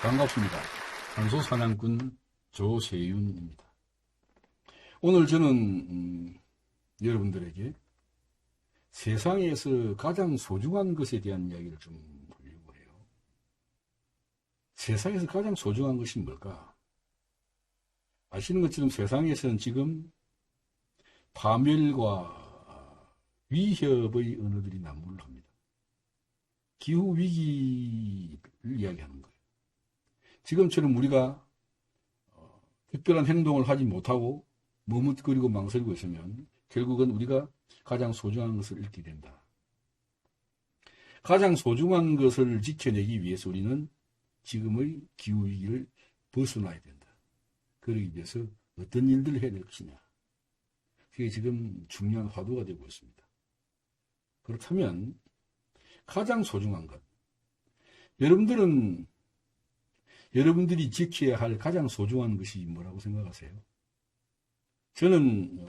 반갑습니다. 산소사냥꾼 조세윤입니다. 오늘 저는 여러분들에게 세상에서 가장 소중한 것에 대한 이야기를 좀 하려고 해요. 세상에서 가장 소중한 것이 뭘까? 아시는 것처럼 세상에서는 지금 파멸과 위협의 언어들이 난무를 합니다. 기후위기를 이야기하는 거예요. 지금처럼 우리가 특별한 행동을 하지 못하고 머뭇거리고 망설이고 있으면 결국은 우리가 가장 소중한 것을 잃게 된다. 가장 소중한 것을 지켜내기 위해서 우리는 지금의 기후위기를 벗어나야 된다. 그러기 위해서 어떤 일들을 해야 될 것이냐. 그게 지금 중요한 화두가 되고 있습니다. 그렇다면 가장 소중한 것. 여러분들이 지켜야 할 가장 소중한 것이 뭐라고 생각하세요? 저는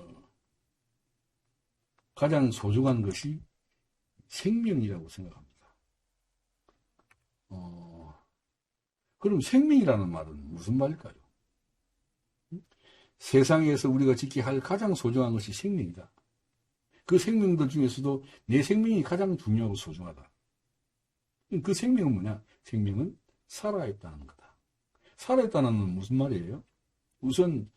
가장 소중한 것이 생명이라고 생각합니다. 그럼 생명이라는 말은 무슨 말일까요? 세상에서 우리가 지켜야 할 가장 소중한 것이 생명이다. 그 생명들 중에서도 내 생명이 가장 중요하고 소중하다. 그 생명은 뭐냐? 생명은 살아있다는 거다. 살아있다는 건 무슨 말이에요? 우선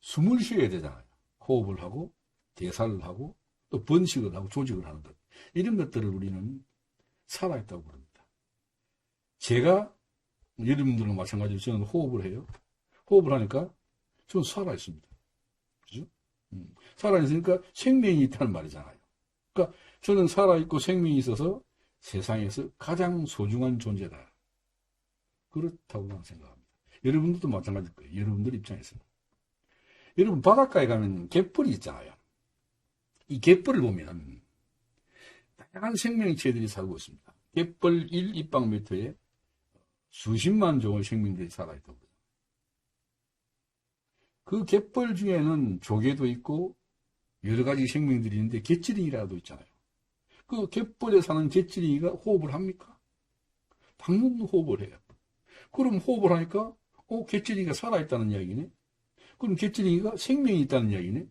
숨을 쉬어야 되잖아요. 호흡을 하고 대사를 하고 또 번식을 하고 조직을 하는 것. 이런 것들을 우리는 살아있다고 부릅니다. 제가 여러분들과 마찬가지로 저는 호흡을 해요. 호흡을 하니까 저는 살아있습니다. 그죠? 살아있으니까 생명이 있다는 말이잖아요. 그러니까 저는 살아있고 생명이 있어서 세상에서 가장 소중한 존재다. 그렇다고 저는 생각합니다. 여러분들도 마찬가지일 거예요. 여러분들 입장에서는. 여러분 바닷가에 가면 갯벌이 있잖아요. 이 갯벌을 보면 다양한 생명체들이 살고 있습니다. 갯벌 1입방미터에 수십만 종의 생명들이 살아있다고. 그 갯벌 중에는 조개도 있고 여러 가지 생명들이 있는데 갯지렁이라도 있잖아요. 그 갯벌에 사는 갯지렁이가 호흡을 합니까? 당연히 호흡을 해요. 그럼 호흡을 하니까 갯지렁이가 살아있다는 이야기네. 그럼 갯지렁이가 생명이 있다는 이야기네.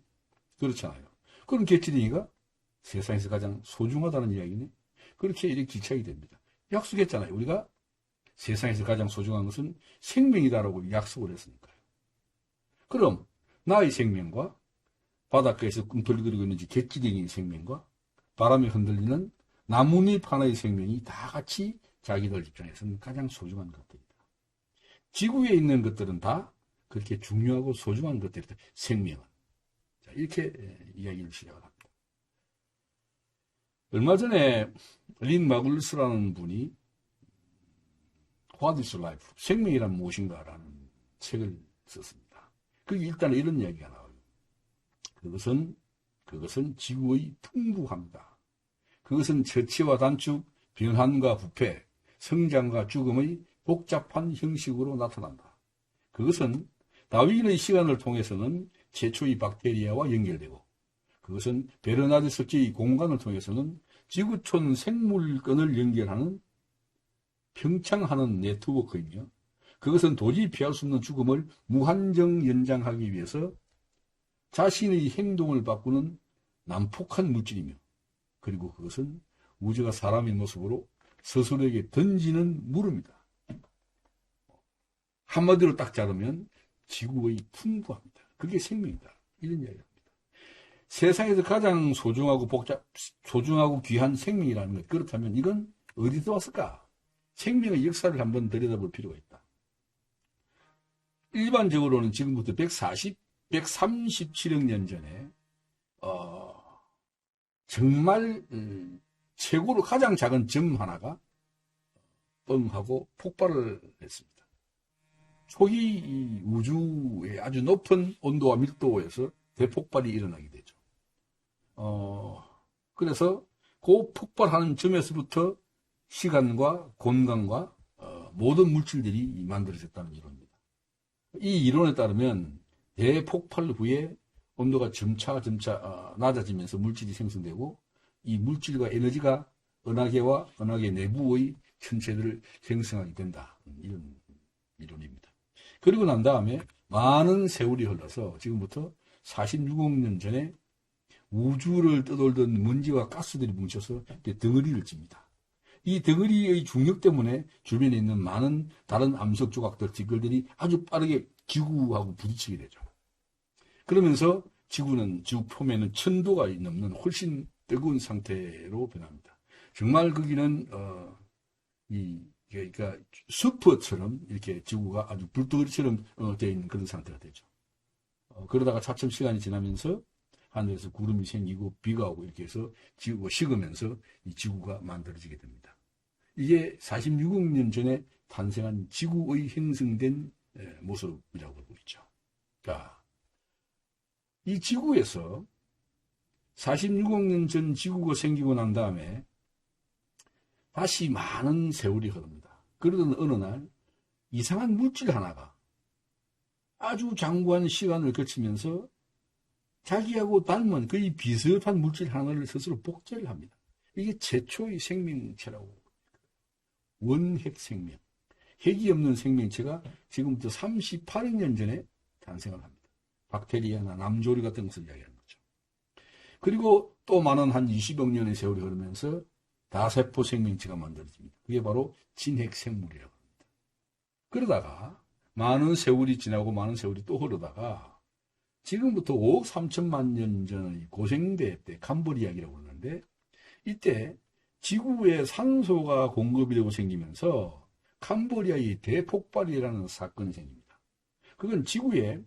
그렇잖아요. 그럼 갯지렁이가 세상에서 가장 소중하다는 이야기네. 그렇게 이렇게 기착이 됩니다. 약속했잖아요. 우리가 세상에서 가장 소중한 것은 생명이다라고 약속을 했으니까요. 그럼 나의 생명과 바닷가에서 꿈틀거리고 있는 갯지렁이의 생명과 바람에 흔들리는 나뭇잎 하나의 생명이 다 같이 자기들 입장에서는 가장 소중한 것들이다. 지구에 있는 것들은 다 그렇게 중요하고 소중한 것들이다. 생명은. 자, 이렇게 이야기를 시작을 합니다. 얼마 전에 린 마글스라는 분이 What is Life? 생명이란 무엇인가라는 책을 썼습니다. 거기 일단 이런 이야기가 나와요. 그것은 지구의 풍부함이다. 그것은 처치와 단축, 변환과 부패, 성장과 죽음의 복잡한 형식으로 나타난다. 그것은 다윈의 시간을 통해서는 최초의 박테리아와 연결되고, 그것은 베르나드 석재의 공간을 통해서는 지구촌 생물권을 연결하는 평창하는 네트워크이며, 그것은 도저히 피할 수 없는 죽음을 무한정 연장하기 위해서 자신의 행동을 바꾸는 난폭한 물질이며, 그리고 그것은 우주가 사람의 모습으로 스스로에게 던지는 물음이다. 한마디로 딱 자르면 지구의 풍부함이다. 그게 생명이다. 이런 이야기입니다. 세상에서 가장 소중하고 귀한 생명이라는 것. 그렇다면 이건 어디서 왔을까? 생명의 역사를 한번 들여다볼 필요가 있다. 일반적으로는 지금부터 137억 년 전에 정말 최고로 가장 작은 점 하나가 뻥 하고 폭발을 했습니다. 초기 우주의 아주 높은 온도와 밀도에서 대폭발이 일어나게 되죠. 그래서 그 폭발하는 점에서부터 시간과 공간과 모든 물질들이 만들어졌다는 이론입니다. 이 이론에 따르면 대폭발 후에 온도가 점차 낮아지면서 물질이 생성되고, 이 물질과 에너지가 은하계와 은하계 내부의 천체들을 생성하게 된다. 이런 이론입니다. 그리고 난 다음에 많은 세월이 흘러서 지금부터 46억 년 전에 우주를 떠돌던 먼지와 가스들이 뭉쳐서 덩어리를 찝니다. 이 덩어리의 중력 때문에 주변에 있는 많은 다른 암석 조각들, 티끌들이 아주 빠르게 지구하고 부딪히게 되죠. 그러면서 지구 표면은 1000도가 넘는 훨씬 뜨거운 상태로 변합니다. 정말 거기는 그러니까 슈퍼처럼 이렇게 지구가 아주 불덩어리처럼 되어 있는 그런 상태가 되죠. 그러다가 차츰 시간이 지나면서 하늘에서 구름이 생기고 비가 오고 이렇게 해서 지구가 식으면서 이 지구가 만들어지게 됩니다. 이게 46억 년 전에 탄생한 지구의 형성된 모습이라고 보고 있죠. 그러니까 이 지구에서 46억 년 전 지구가 생기고 난 다음에 다시 많은 세월이 흐릅니다. 그러던 어느 날 이상한 물질 하나가 아주 장구한 시간을 거치면서 자기하고 닮은 거의 비슷한 물질 하나를 스스로 복제를 합니다. 이게 최초의 생명체라고. 원핵 생명. 핵이 없는 생명체가 지금부터 38억 년 전에 탄생을 합니다. 박테리아나 남조리 같은 것을 이야기하는 거죠. 그리고 또 많은 한 20억 년의 세월이 흐르면서 다세포 생명체가 만들어집니다. 그게 바로 진핵 생물이라고 합니다. 그러다가 많은 세월이 지나고 많은 세월이 또 흐르다가 지금부터 5억 3천만 년 전의 고생대 때 캄브리아기라고 하는데 이때 지구에 산소가 공급이 되고 생기면서 캄브리아의 대폭발이라는 사건이 생깁니다. 그건 지구에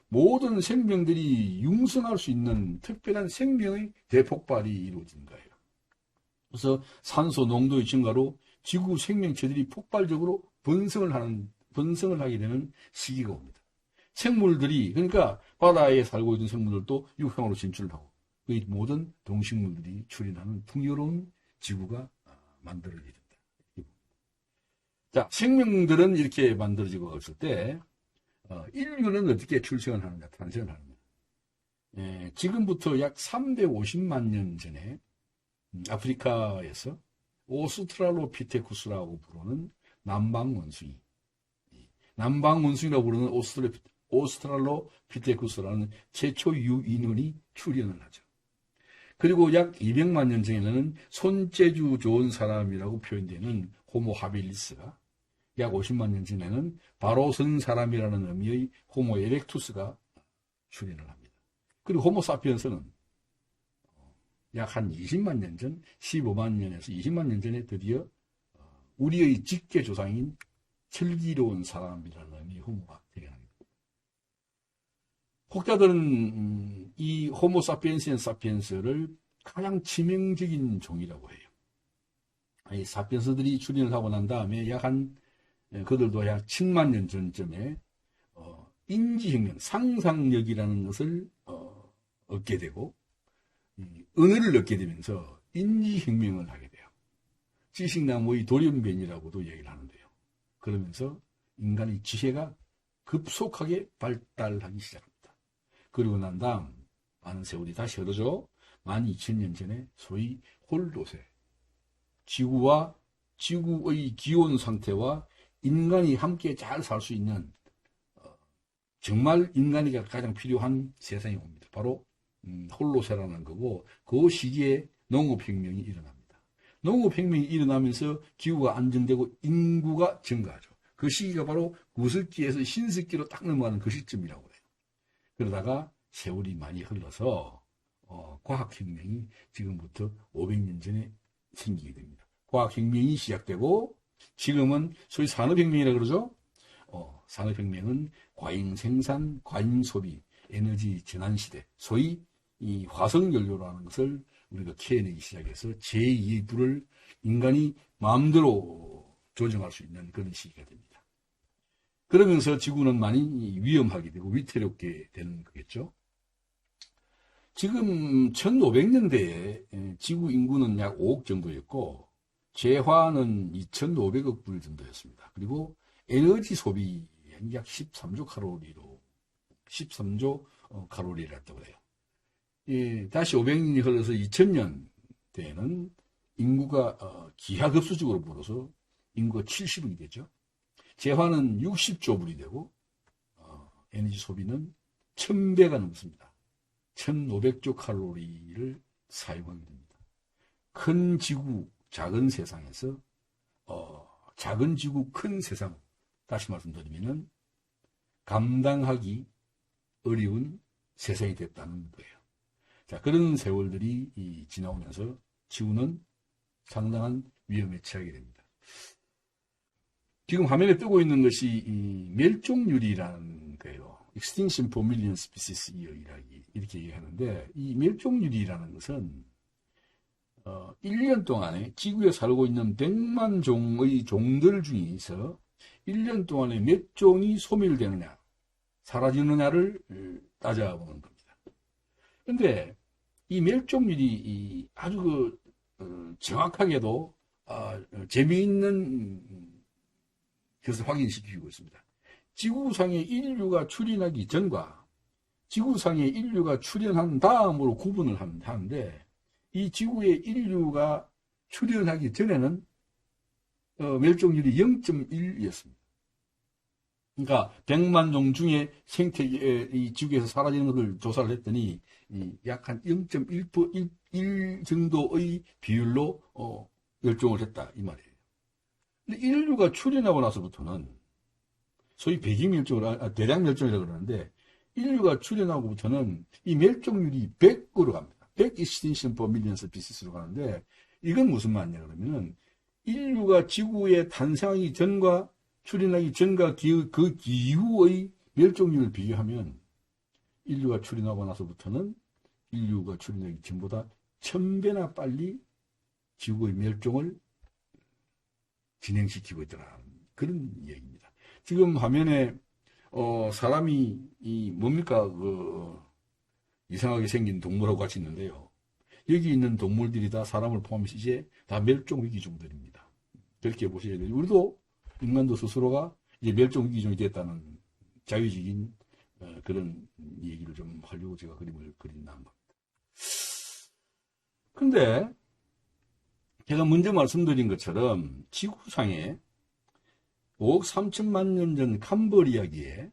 모든 생명들이 융성할 수 있는 특별한 생명의 대폭발이 이루어진 거예요. 그래서 산소 농도의 증가로 지구 생명체들이 폭발적으로 번성을 하게 되는 시기가 옵니다. 생물들이, 그러니까 바다에 살고 있는 생물들도 육상으로 진출을 하고, 그 모든 동식물들이 출현하는 풍요로운 지구가 만들어지게 됩니다. 자, 생명들은 이렇게 만들어지고 있을 때, 인류는 어떻게 출생을 하느냐, 탄생을 하느냐. 지금부터 약 350만 년 전에 아프리카에서 오스트랄로피테쿠스라고 부르는 남방원숭이, 남방원숭이라고 부르는 오스트랄로피테쿠스라는 최초 유인원이 출현을 하죠. 그리고 약 200만 년 전에는 손재주 좋은 사람이라고 표현되는 호모 하빌리스가, 약 50만 년 전에는 바로 선 사람이라는 의미의 호모 에렉투스가 출현을 합니다. 그리고 호모 사피엔스는 약 한 20만 년 전, 15만 년에서 20만 년 전에 드디어 우리의 직계 조상인 슬기로운 사람이라는 의미의 호모가 되어납니다. 학자들은 이 호모 사피엔스를 가장 치명적인 종이라고 해요. 이 사피엔스들이 출현을 하고 난 다음에 그들도 약 7만 년 전쯤에 인지혁명, 상상력이라는 것을 얻게 되고 은혜를 얻게 되면서 인지혁명을 하게 돼요. 지식나무의 돌연변이라고도 얘기를 하는데요. 그러면서 인간의 지혜가 급속하게 발달하기 시작합니다. 그리고 난 다음 많은 세월이 다시 흐르죠. 12,000년 전에 소위 홀로세, 지구와 지구의 기온 상태와 인간이 함께 잘 살 수 있는 정말 인간이 가장 필요한 세상이 옵니다. 바로 홀로세라는 거고, 그 시기에 농업혁명이 일어납니다. 농업혁명이 일어나면서 기후가 안정되고 인구가 증가하죠. 그 시기가 바로 구석기에서 신석기로 딱 넘어가는 그 시점이라고 해요. 그러다가 세월이 많이 흘러서 과학혁명이 지금부터 500년 전에 생기게 됩니다. 과학혁명이 시작되고 지금은 소위 산업혁명이라고 그러죠. 산업혁명은 과잉생산, 과잉소비, 에너지 전환시대, 소위 이 화석연료라는 것을 우리가 캐내기 시작해서 제2의 불을 인간이 마음대로 조정할 수 있는 그런 시기가 됩니다. 그러면서 지구는 많이 위험하게 되고 위태롭게 되는 거겠죠. 지금 1500년대에 지구 인구는 약 5억 정도였고 재화는 2500억 불 정도였습니다. 그리고 에너지 소비 약 13조 칼로리라고 해요. 다시 500년이 흘러서 2000년대에는 인구가 기하급수적으로 불어서 인구가 70억이 되죠. 재화는 60조 불이 되고 에너지 소비는 1000배가 넘습니다. 1500조 칼로리를 사용하게 됩니다. 큰 지구, 작은 세상에서 작은 지구, 큰 세상, 다시 말씀드리면 감당하기 어려운 세상이 됐다는 거예요. 자, 그런 세월들이 지나오면서 지구는 상당한 위험에 처하게 됩니다. 지금 화면에 뜨고 있는 것이 이 멸종률이라는 거예요. Extinction per Million Species 이렇게 얘기하는데, 이 멸종률이라는 것은 1년 동안에 지구에 살고 있는 100만 종의 종들 중에서 1년 동안에 몇 종이 소멸되느냐, 사라지느냐를 따져보는 겁니다. 그런데 이 멸종률이 아주 정확하게도 재미있는 것을 확인시키고 있습니다. 지구상에 인류가 출현하기 전과 지구상에 인류가 출현한 다음으로 구분을 하는데, 이 지구에 인류가 출현하기 전에는 멸종률이 0.1이었습니다. 그러니까 100만 종 중에 이 지구에서 사라지는 것을 조사를 했더니 약 한 0.1 정도의 비율로 멸종을 했다 이 말이에요. 근데 인류가 출현하고 나서부터는 소위 배기멸종을 대량 멸종이라고 그러는데, 인류가 출현하고부터는 이 멸종률이 100으로 갑니다. 100 extinction per million species로 가는데, 이건 무슨 말이냐 그러면은 인류가 지구에 탄생하기 전과 출현하기 전과 그 이후의 멸종률을 비교하면 인류가 출현하고 나서부터는 인류가 출현하기 전보다 1000배나 빨리 지구의 멸종을 진행시키고 있더라. 그런 얘기입니다. 지금 화면에 사람이 뭡니까 이상하게 생긴 동물하고 같이 있는데요. 여기 있는 동물들이 다 사람을 포함해서 이제 다 멸종위기종들입니다. 그렇게 보셔야 돼요. 우리도 인간도 스스로가 이제 멸종위기종이 됐다는 자유적인 그런 얘기를 좀 하려고 제가 그림을 그린다는 겁니다. 근데 제가 먼저 말씀드린 것처럼 지구상에 5억 3천만 년 전 캄브리아기에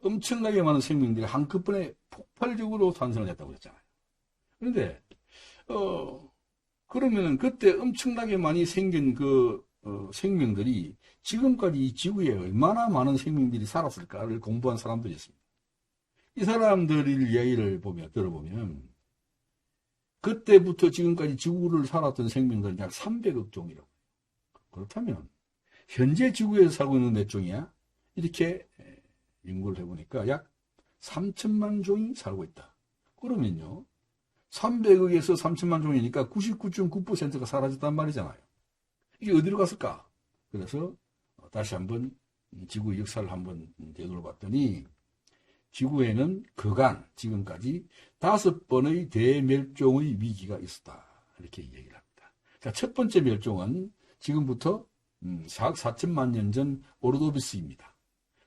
엄청나게 많은 생명들이 한꺼번에 폭발적으로 탄생을 했다고 했잖아요. 그런데 그러면은 그때 엄청나게 많이 생긴 그 생명들이 지금까지 이 지구에 얼마나 많은 생명들이 살았을까를 공부한 사람들이 있습니다. 이 사람들 이야기를 들어보면 그때부터 지금까지 지구를 살았던 생명들은 약 300억 종이라고. 그렇다면 현재 지구에서 살고 있는 몇 종이야? 이렇게 연구를 해보니까 약 3천만 종이 살고 있다. 그러면요, 300억에서 3천만 종이니까 99.9%가 사라졌단 말이잖아요. 이게 어디로 갔을까? 그래서 다시 한번 지구의 역사를 한번 되돌아봤더니 지구에는 그간 지금까지 5번의 대멸종의 위기가 있었다. 이렇게 얘기를 합니다. 자, 첫 번째 멸종은 지금부터 4억 4천만 년 전 오르도비스입니다.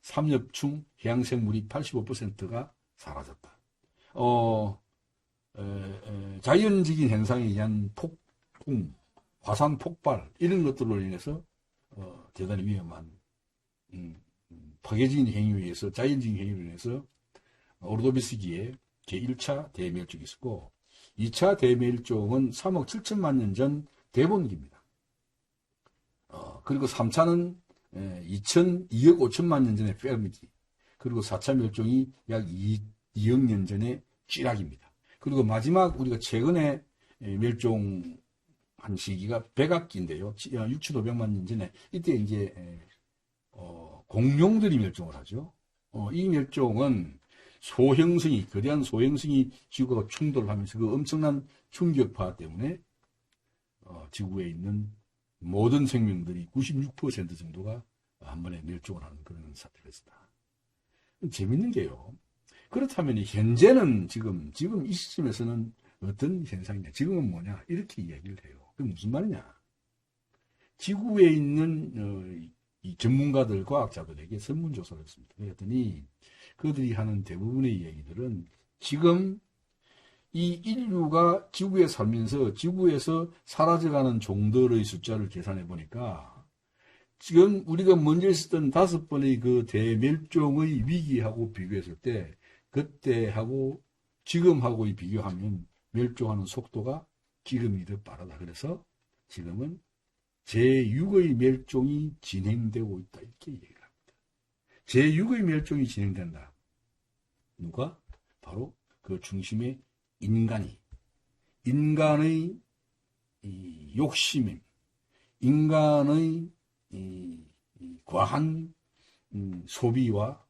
삼엽충 해양생물이 85%가 사라졌다. 자연적인 현상에 의한 폭풍, 화산 폭발 이런 것들로 인해서 대단히 위험한 파괴적인 행위에 의해서, 자연적인 행위로 인해서 오르도비스기에 제1차 대멸종이 있었고, 2차 대멸종은 3억 7천만 년 전 대본기입니다. 그리고 3차는 2억 5천만 년 전의 페르미기, 그리고 4차 멸종이 약 2억 년 전의 쥐락입니다. 그리고 마지막 우리가 최근에 멸종한 시기가 백악기인데요. 6,500만 년 전에 이때 이제 공룡들이 멸종을 하죠. 이 멸종은 거대한 소행성이 지구와 충돌하면서 그 엄청난 충격파 때문에 지구에 있는 모든 생명들이 96% 정도가 한 번에 멸종을 하는 그런 사태가 있었다. 재밌는 게요. 그렇다면 현재는 지금 이 시점에서는 어떤 현상이냐? 지금은 뭐냐? 이렇게 이야기를 해요. 그게 무슨 말이냐? 지구에 있는 이 전문가들, 과학자들에게 설문조사를 했습니다. 그랬더니 그들이 하는 대부분의 이야기들은 지금 이 인류가 지구에 살면서 지구에서 사라져가는 종들의 숫자를 계산해 보니까 지금 우리가 먼저 있었던 5번의 그 대멸종의 위기하고 비교했을 때 그때하고 지금하고의 비교하면 멸종하는 속도가 지금이 더 빠르다. 그래서 지금은 제6의 멸종이 진행되고 있다. 이렇게 얘기를 합니다. 제6의 멸종이 진행된다. 누가? 바로 그 중심에 인간의 이 욕심임, 인간의 이 과한 소비와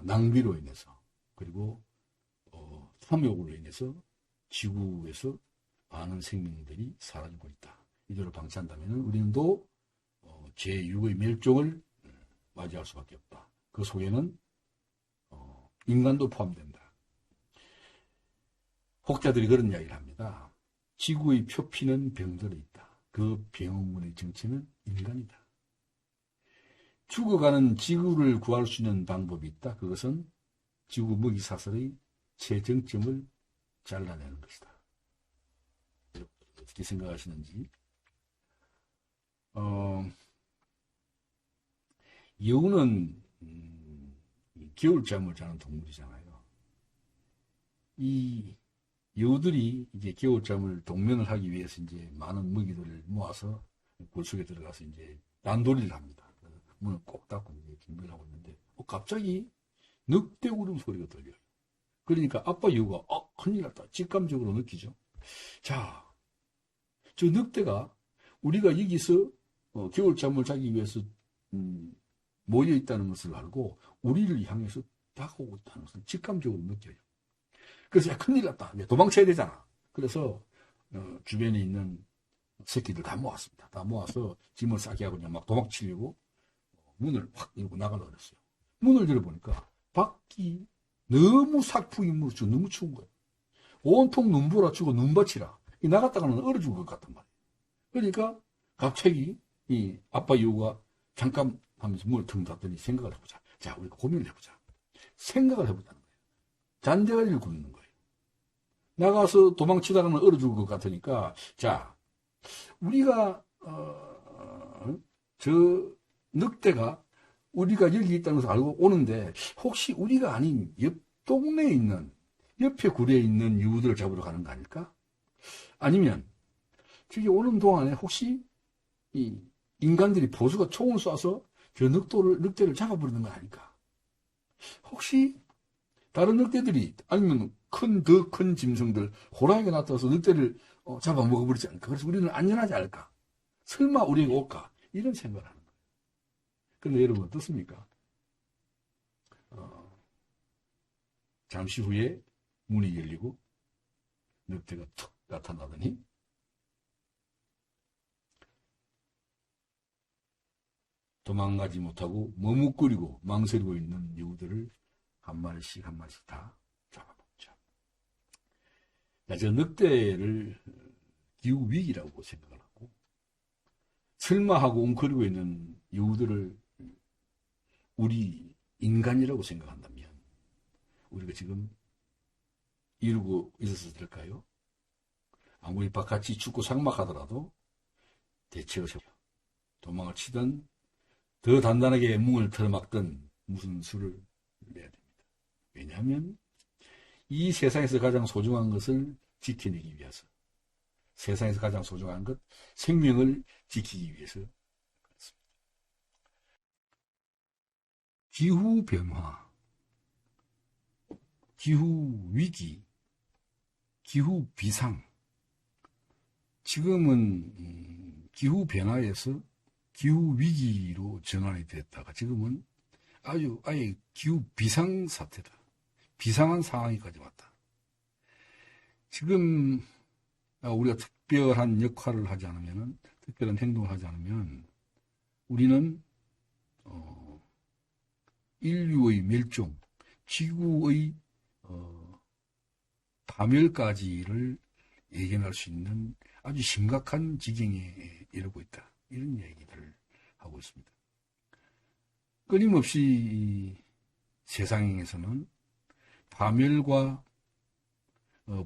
낭비로 인해서 그리고 탐욕으로 인해서 지구에서 많은 생명들이 사라지고 있다. 이대로 방치한다면 우리는 또 제6의 멸종을 맞이할 수밖에 없다. 그 속에는 인간도 포함된다. 혹자들이 그런 이야기를 합니다. 지구의 표피는 병들어 있다. 그 병원의 정체는 인간이다. 죽어가는 지구를 구할 수 있는 방법이 있다. 그것은 지구 먹이사슬의 최정점을 잘라내는 것이다. 어떻게 생각하시는지. 여우는 겨울잠을 자는 동물이잖아요. 이 여우들이 이제 겨울잠을 동면을 하기 위해서 이제 많은 먹이들을 모아서 굴속에 들어가서 이제 난도리를 합니다. 문을 꼭 닫고 이제 준비를 하고 있는데 갑자기 늑대 울음소리가 들려요. 그러니까 아빠 여우가 큰일 났다. 직감적으로 느끼죠. 자, 저 늑대가 우리가 여기서 겨울잠을 자기 위해서 모여 있다는 것을 알고 우리를 향해서 다가오고 있다는 것을 직감적으로 느껴요. 그래서 야, 큰일 났다. 도망쳐야 되잖아. 그래서 주변에 있는 새끼들 다 모았습니다. 다 모아서 짐을 싸게 하고 그냥 막 도망치려고 문을 확 열고 나가려고 그랬어요. 문을 열어보니까 밖이 너무 삭풍이 물었죠. 너무 추운 거예요. 온통 눈보라 치고 눈밭이라 나갔다가는 얼어 죽을 것 같단 말이에요. 그러니까 갑자기 이 아빠 여우가 잠깐 하면서 문을 腾 닫더니 생각을 해보자. 자, 우리가 고민을 해보자. 생각을 해보자는 거예요. 잔대가리를 굽는 거예요. 나가서 도망치다가는 얼어 죽을 것 같으니까, 자, 우리가, 저 늑대가 우리가 여기 있다는 것을 알고 오는데, 혹시 우리가 아닌 옆 동네에 있는, 옆에 굴에 있는 유우들을 잡으러 가는 거 아닐까? 아니면, 저기 오는 동안에 혹시 이 인간들이 보수가 총을 쏴서 저 늑대를 잡아버리는 거 아닐까? 혹시 다른 늑대들이 아니면 더 큰 짐승들 호랑이가 나타나서 늑대를 잡아먹어버리지 않을까? 그래서 우리는 안전하지 않을까? 설마 우리가 올까? 이런 생각을 하는 거예요. 그런데 여러분 어떻습니까? 잠시 후에 문이 열리고 늑대가 툭 나타나더니 도망가지 못하고 머뭇거리고 망설이고 있는 여우들을 한 마리씩 다 잡아먹죠. 저 늑대를 기후위기라고 생각을 하고 설마 하고 웅크리고 있는 여우들을 우리 인간이라고 생각한다면 우리가 지금 이러고 있어서 될까요? 아무리 바깥이 춥고 삭막하더라도 대책을 세워 도망을 치든 더 단단하게 문을 틀어막든 무슨 수를 내야 됩니다. 왜냐하면 이 세상에서 가장 소중한 것을 지켜내기 위해서 세상에서 가장 소중한 것 생명을 지키기 위해서 그렇습니다. 기후변화, 기후위기, 기후비상 지금은 기후변화에서 기후위기로 전환이 됐다가 지금은 아예 기후비상사태다. 비상한 상황이까지 왔다. 지금 우리가 특별한 역할을 하지 않으면, 특별한 행동을 하지 않으면 우리는 인류의 멸종, 지구의 파멸까지를 예견할 수 있는 아주 심각한 지경에 이르고 있다. 이런 얘기들을 하고 있습니다. 끊임없이 세상에서는 파멸과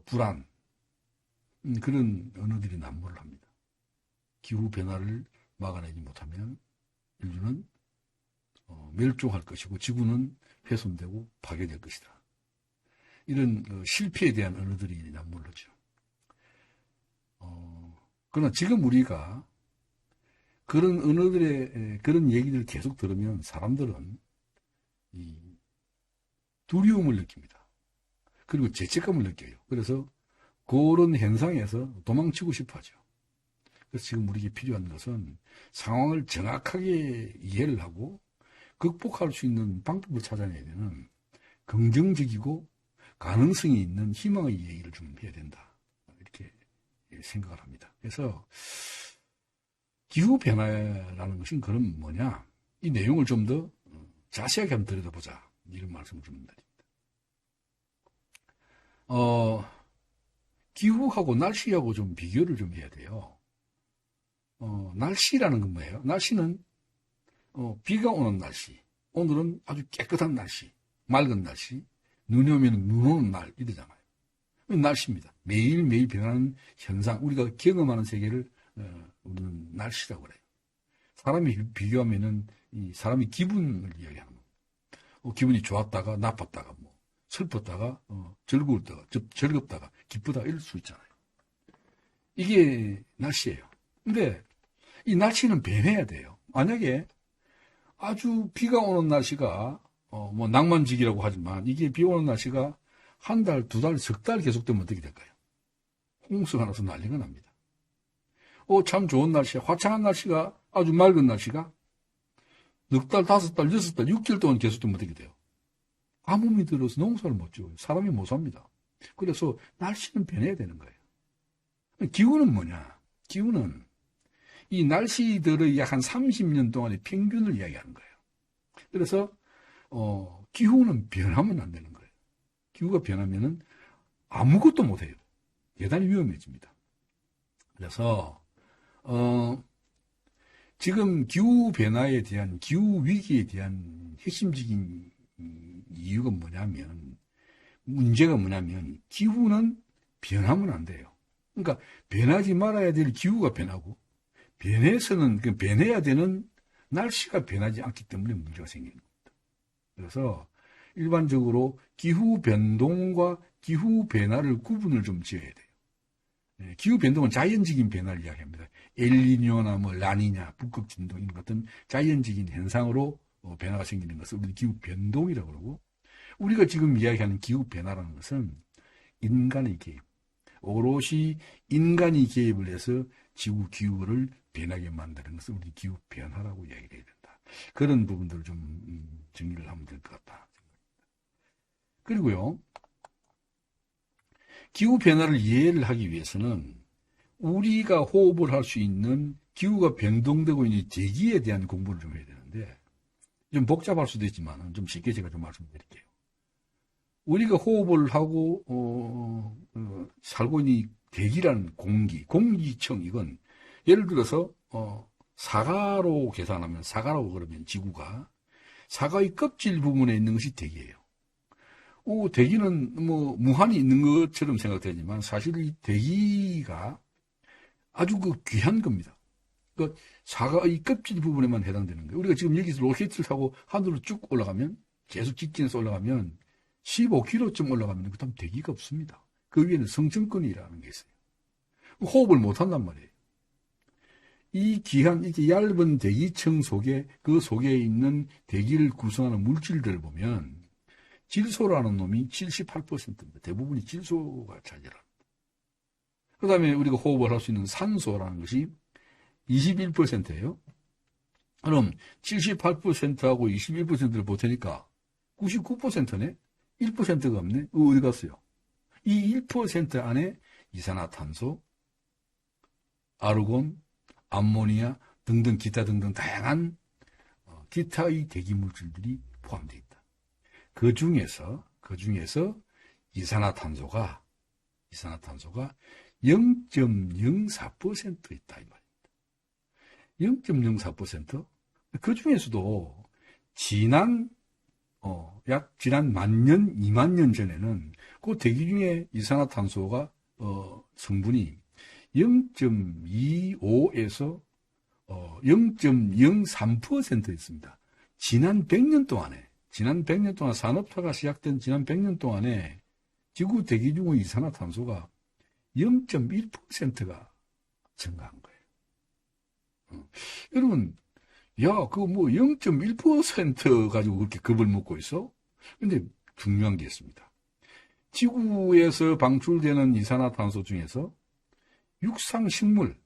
불안 그런 언어들이 난무를 합니다. 기후변화를 막아내지 못하면 인류는 멸종할 것이고 지구는 훼손되고 파괴될 것이다. 이런 실패에 대한 언어들이 남몰르죠. 그러나 지금 우리가 그런 언어들의 그런 얘기들을 계속 들으면 사람들은 두려움을 느낍니다. 그리고 죄책감을 느껴요. 그래서 그런 현상에서 도망치고 싶어 하죠. 그래서 지금 우리에게 필요한 것은 상황을 정확하게 이해를 하고 극복할 수 있는 방법을 찾아내야 되는 긍정적이고 가능성이 있는 희망의 얘기를 좀 해야 된다. 이렇게 생각을 합니다. 그래서 기후변화라는 것은 그럼 뭐냐? 이 내용을 좀 더 자세하게 한번 들여다보자. 이런 말씀을 좀 드립니다. 기후하고 날씨하고 좀 비교를 좀 해야 돼요. 날씨라는 건 뭐예요? 날씨는 비가 오는 날씨, 오늘은 아주 깨끗한 날씨, 맑은 날씨, 눈이 오면 눈 오는 날 이러잖아요. 날씨입니다. 매일매일 변하는 현상, 우리가 경험하는 세계를 우리는 날씨라고 그래요. 사람이 비교하면은 이 사람이 기분을 이야기하는 겁니다. 기분이 좋았다가 나빴다가 뭐 슬펐다가 즐거웠다가 즐겁다가 기쁘다 이럴 수 있잖아요. 이게 날씨예요. 근데 이 날씨는 변해야 돼요. 만약에 아주 비가 오는 날씨가 뭐 낭만직이라고 하지만 이게 비 오는 날씨가 한 달, 두 달, 석 달 계속되면 어떻게 될까요? 홍수가 나서 난리가 납니다. 참 좋은 날씨, 화창한 날씨가 아주 맑은 날씨가 넉 달, 다섯 달, 여섯 달, 6개월 동안 계속되면 어떻게 돼요? 가뭄이 들어서 농사를 못 지어요. 사람이 못 삽니다. 그래서 날씨는 변해야 되는 거예요. 기후는 뭐냐? 기후는 이 날씨들의 약 한 30년 동안의 평균을 이야기하는 거예요. 그래서 기후는 변하면 안 되는 거예요. 기후가 변하면은 아무것도 못 해요. 대단히 위험해집니다. 그래서 지금 기후 변화에 대한 기후 위기에 대한 핵심적인 이유가 뭐냐면 문제가 뭐냐면 기후는 변하면 안 돼요. 그러니까 변하지 말아야 될 기후가 변하고 변해야 되는 날씨가 변하지 않기 때문에 문제가 생기는 겁니다. 그래서 일반적으로 기후 변동과 기후 변화를 구분을 좀 지어야 돼요. 기후 변동은 자연적인 변화를 이야기합니다. 엘니뇨나 뭐 라니냐, 북극 진동 이런 같은 자연적인 현상으로 변화가 생기는 것을 우리 기후 변동이라고 그러고, 우리가 지금 이야기하는 기후 변화라는 것은 인간의 개입, 오롯이 인간이 개입을 해서 지구 기후를 변하게 만드는 것을 우리 기후 변화라고 이야기를 해야 된다. 그런 부분들을 좀 정리를 하면 될 것 같다. 그리고요, 기후 변화를 이해를 하기 위해서는 우리가 호흡을 할 수 있는 기후가 변동되고 있는 대기에 대한 공부를 좀 해야 되는데, 좀 복잡할 수도 있지만 좀 쉽게 제가 좀 말씀드릴게요. 우리가 호흡을 하고 살고 있는 이 대기라는 공기청, 이건 예를 들어서 사과로 계산하면, 사과라고 그러면 지구가 사과의 껍질 부분에 있는 것이 대기예요. 대기는 뭐 무한히 있는 것처럼 생각되지만 사실 이 대기가 아주 귀한 겁니다. 그러니까 사과의 껍질 부분에만 해당되는 거예요. 우리가 지금 여기서 로켓을 타고 하늘로 쭉 올라가면, 계속 직진해서 올라가면 15km쯤 올라가면 그다음 대기가 없습니다. 그 위에는 성층권이라는 게 있어요. 호흡을 못 한단 말이에요. 이 귀한, 이렇게 얇은 대기층 속에, 그 속에 있는 대기를 구성하는 물질들을 보면 질소라는 놈이 78%입니다. 대부분이 질소가 차지합니다. 그 다음에 우리가 호흡을 할 수 있는 산소라는 것이 21%예요. 그럼 78%하고 21%를 보태니까 99%네? 1%가 없네? 어디 갔어요? 이 1% 안에 이산화탄소, 아르곤, 암모니아 등등 기타 등등 다양한 기타의 대기물질들이 포함되어 있다. 그 중에서 이산화탄소가 0.04% 있다 이 말입니다. 0.04%? 그 중에서도 지난 10,000년, 20,000년 전에는 그 대기 중에 이산화탄소가 성분이 0.25에서 0.03%였습니다. 지난 100년 동안 산업화가 시작된 지난 100년 동안에 지구 대기 중의 이산화탄소가 0.1%가 증가한 거예요. 여러분, 그거 뭐 0.1% 가지고 그렇게 겁을 먹고 있어? 근데 중요한 게 있습니다. 지구에서 방출되는 이산화탄소 중에서 육상식물,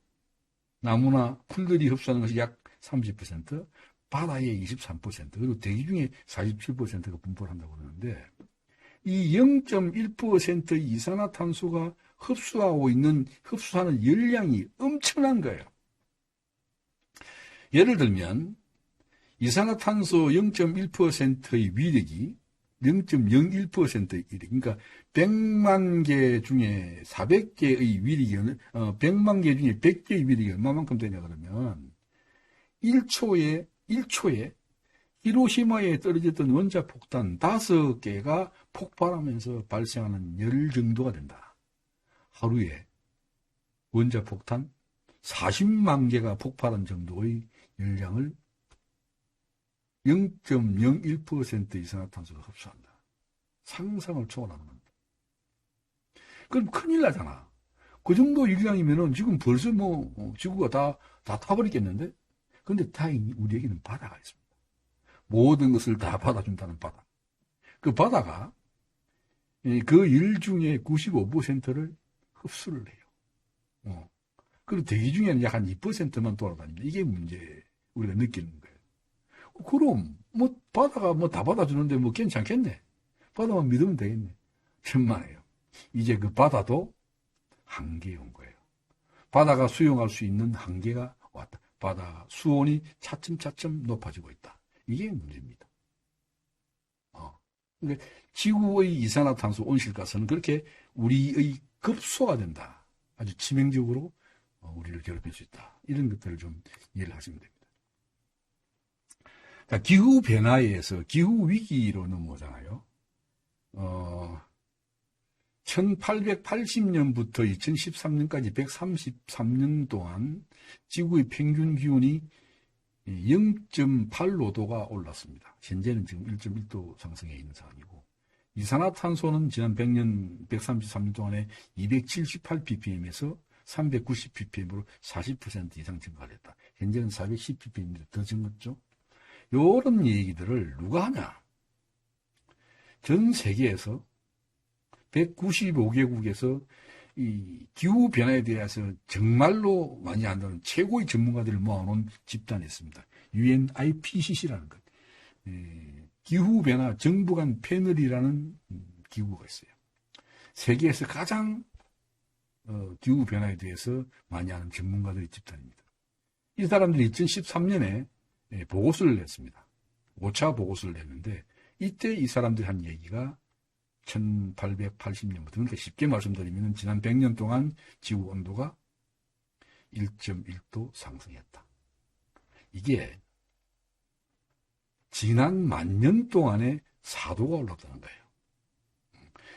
나무나 풀들이 흡수하는 것이 약 30%, 바다의 23%, 그리고 대기 중에 47%가 분포를 한다고 그러는데, 이 0.1% 이산화탄소가 흡수하는 열량이 엄청난 거예요. 예를 들면, 이산화탄소 0.1%의 위력이 0.01%의 위력, 그러니까 100만 개 중에 400개의 위력이, 100만 개 중에 100개의 위력이 얼마만큼 되냐 그러면, 1초에 히로시마에 떨어졌던 원자폭탄 5개가 폭발하면서 발생하는 열 정도가 된다. 하루에 원자폭탄 40만 개가 폭발한 정도의 열량을 0.01% 이산화탄소가 흡수한다. 상상을 초월하는 겁니다. 그럼 큰일 나잖아. 그 정도 열량이면은 지금 벌써 지구가 다 타버리겠는데? 근데 다행히 우리에게는 바다가 있습니다. 모든 것을 다 받아준다는 바다. 그 바다가 그 열 중에 95%를 흡수를 해요. 그리고 대기 중에는 약 한 2%만 돌아다닙니다. 이게 문제, 우리가 느끼는 거예요. 그럼, 바다가 다 받아주는데 괜찮겠네. 바다만 믿으면 되겠네. 천만에요. 이제 그 바다도 한계에 온 거예요. 바다가 수용할 수 있는 한계가 왔다. 바다 수온이 차츰차츰 높아지고 있다. 이게 문제입니다. 그러니까 지구의 이산화탄소 온실가스는 그렇게 우리의 급소가 된다. 아주 치명적으로 우리를 괴롭힐 수 있다. 이런 것들을 좀 이해를 하시면 됩니다. 자, 기후변화에서 기후위기로 넘어오잖아요. 1880년부터 2013년까지 133년 동안 지구의 평균 기온이 0.85도가 올랐습니다. 현재는 지금 1.1도 상승해 있는 상황이고, 이산화탄소는 지난 133년 동안에 278ppm에서 390ppm으로 40% 이상 증가를 했다. 현재는 410ppm인데 더 증가했죠. 이런 얘기들을 누가 하냐? 전 세계에서 195개국에서 이 기후변화에 대해서 정말로 많이 안다는 최고의 전문가들을 모아놓은 집단이 있습니다. UNIPCC라는 것. 기후변화 정부 간 패널이라는 기구가 있어요. 세계에서 가장 기후변화에 대해서 많이 아는 전문가들의 집단입니다. 이 사람들이 2013년에 보고서를 냈습니다. 5차 보고서를 냈는데, 이때 이 사람들이 한 얘기가 1880년부터, 그러니까 쉽게 말씀드리면 지난 100년 동안 지구 온도가 1.1도 상승했다. 이게 지난 10,000년 동안에 4도가 올랐다는 거예요.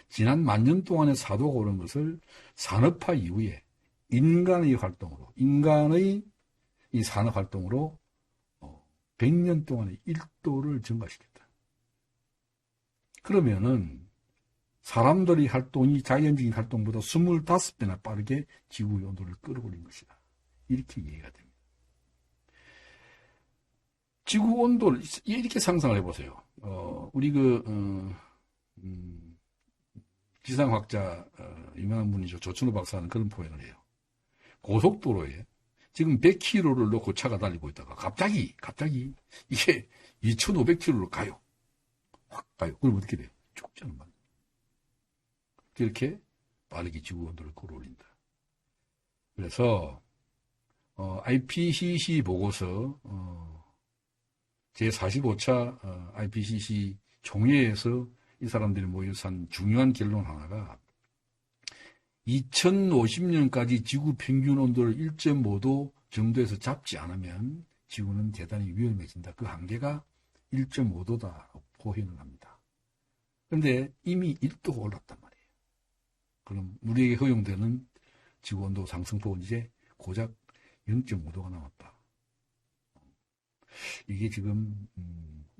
지난 10,000년 동안에 4도가 오른 것을 산업화 이후에 인간의 활동으로, 인간의 이 산업 활동으로 100년 동안에 1도를 증가시켰다. 그러면은 사람들의 활동이 자연적인 활동보다 25배나 빠르게 지구의 온도를 끌어올린 것이다. 이렇게 이해가 됩니다. 지구 온도를 이렇게 상상을 해보세요. 우리 기상학자, 유명한 분이죠. 조춘호 박사는 그런 표현을 해요. 고속도로에 지금 100km를 놓고 차가 달리고 있다가 갑자기 이게 2,500km로 가요. 확 가요. 그럼 어떻게 돼요? 죽지는 말이에요. 그렇게 빠르게 지구 온도를 끌어올린다. 그래서 IPCC 보고서 제45차 IPCC 총회에서 이 사람들이 모여서 한 중요한 결론 하나가 2050년까지 지구 평균 온도를 1.5도 정도에서 잡지 않으면 지구는 대단히 위험해진다. 그 한계가 1.5도다라고 표현을 합니다. 그런데 이미 1도가 올랐단 말이에요. 그럼 우리에게 허용되는 지구온도 상승폭은 이제 고작 0.5도가 남았다. 이게 지금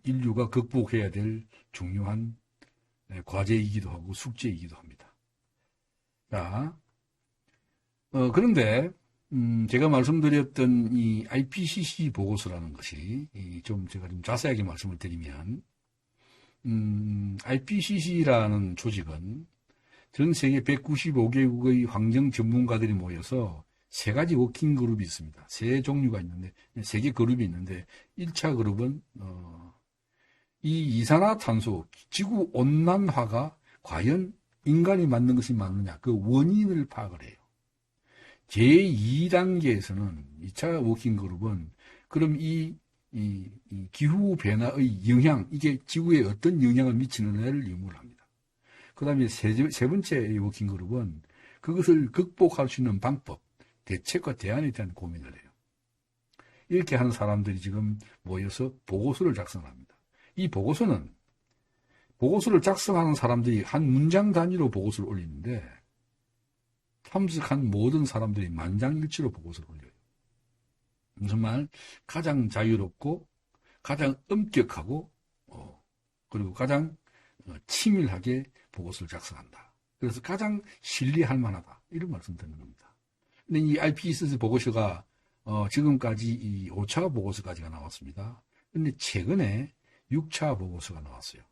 인류가 극복해야 될 중요한 과제이기도 하고 숙제이기도 합니다. 자, 그런데 제가 말씀드렸던 이 IPCC 보고서라는 것이 좀 제가 좀 자세하게 말씀을 드리면 IPCC라는 조직은 전 세계 195개국의 환경 전문가들이 모여서 세 가지 워킹 그룹이 있습니다. 세 종류가 있는데, 세 개 그룹이 있는데, 1차 그룹은, 이 이산화탄소, 지구 온난화가 과연 인간이 만든 것이 맞느냐, 그 원인을 파악을 해요. 제2단계에서는, 2차 워킹 그룹은, 그럼 이 기후 변화의 영향, 이게 지구에 어떤 영향을 미치느냐를 연구를 합니다. 그 다음에 세 번째 워킹 그룹은 그것을 극복할 수 있는 방법, 대책과 대안에 대한 고민을 해요. 이렇게 하는 사람들이 지금 모여서 보고서를 작성합니다. 이 보고서를 작성하는 사람들이 한 문장 단위로 보고서를 올리는데 참석한 모든 사람들이 만장일치로 보고서를 올려요. 무슨 말? 가장 자유롭고 가장 엄격하고 그리고 가장 치밀하게 보고서를 작성한다. 그래서 가장 신뢰할 만하다. 이런 말씀 드리는 겁니다. 근데 이 IPCC 보고서가 지금까지 이 5차 보고서까지가 나왔습니다. 근데 최근에 6차 보고서가 나왔어요.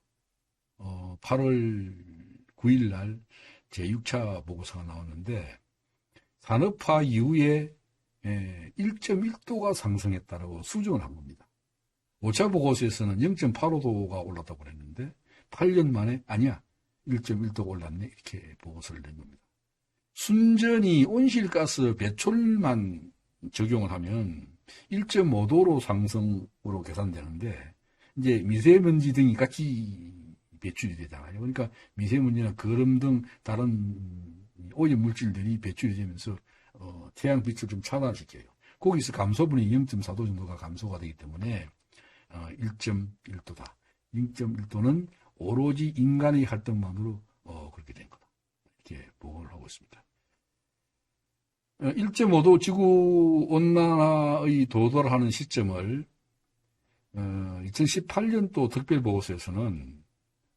8월 9일 날 제6차 보고서가 나왔는데 산업화 이후에 1.1도가 상승했다라고 수정을 한 겁니다. 5차 보고서에서는 0.85도가 올랐다고 그랬는데 8년 만에 아니야 1.1도가 올랐네 이렇게 보고서를 낸 겁니다. 순전히 온실가스 배출만 적용을 하면 1.5도로 상승으로 계산되는데 이제 미세먼지 등이 같이 배출이 되잖아요. 그러니까 미세먼지나 거름 등 다른 오염 물질들이 배출이 되면서 태양빛을 좀 차단시켜요. 거기서 감소분이 0.4도 정도가 감소가 되기 때문에 1.1도다. 0.1도는 오로지 인간의 활동만으로 그렇게 된 거다. 이렇게 보고를 하고 있습니다. 1.5도 지구온난화의 도달하는 시점을 2018년도 특별보고서에서는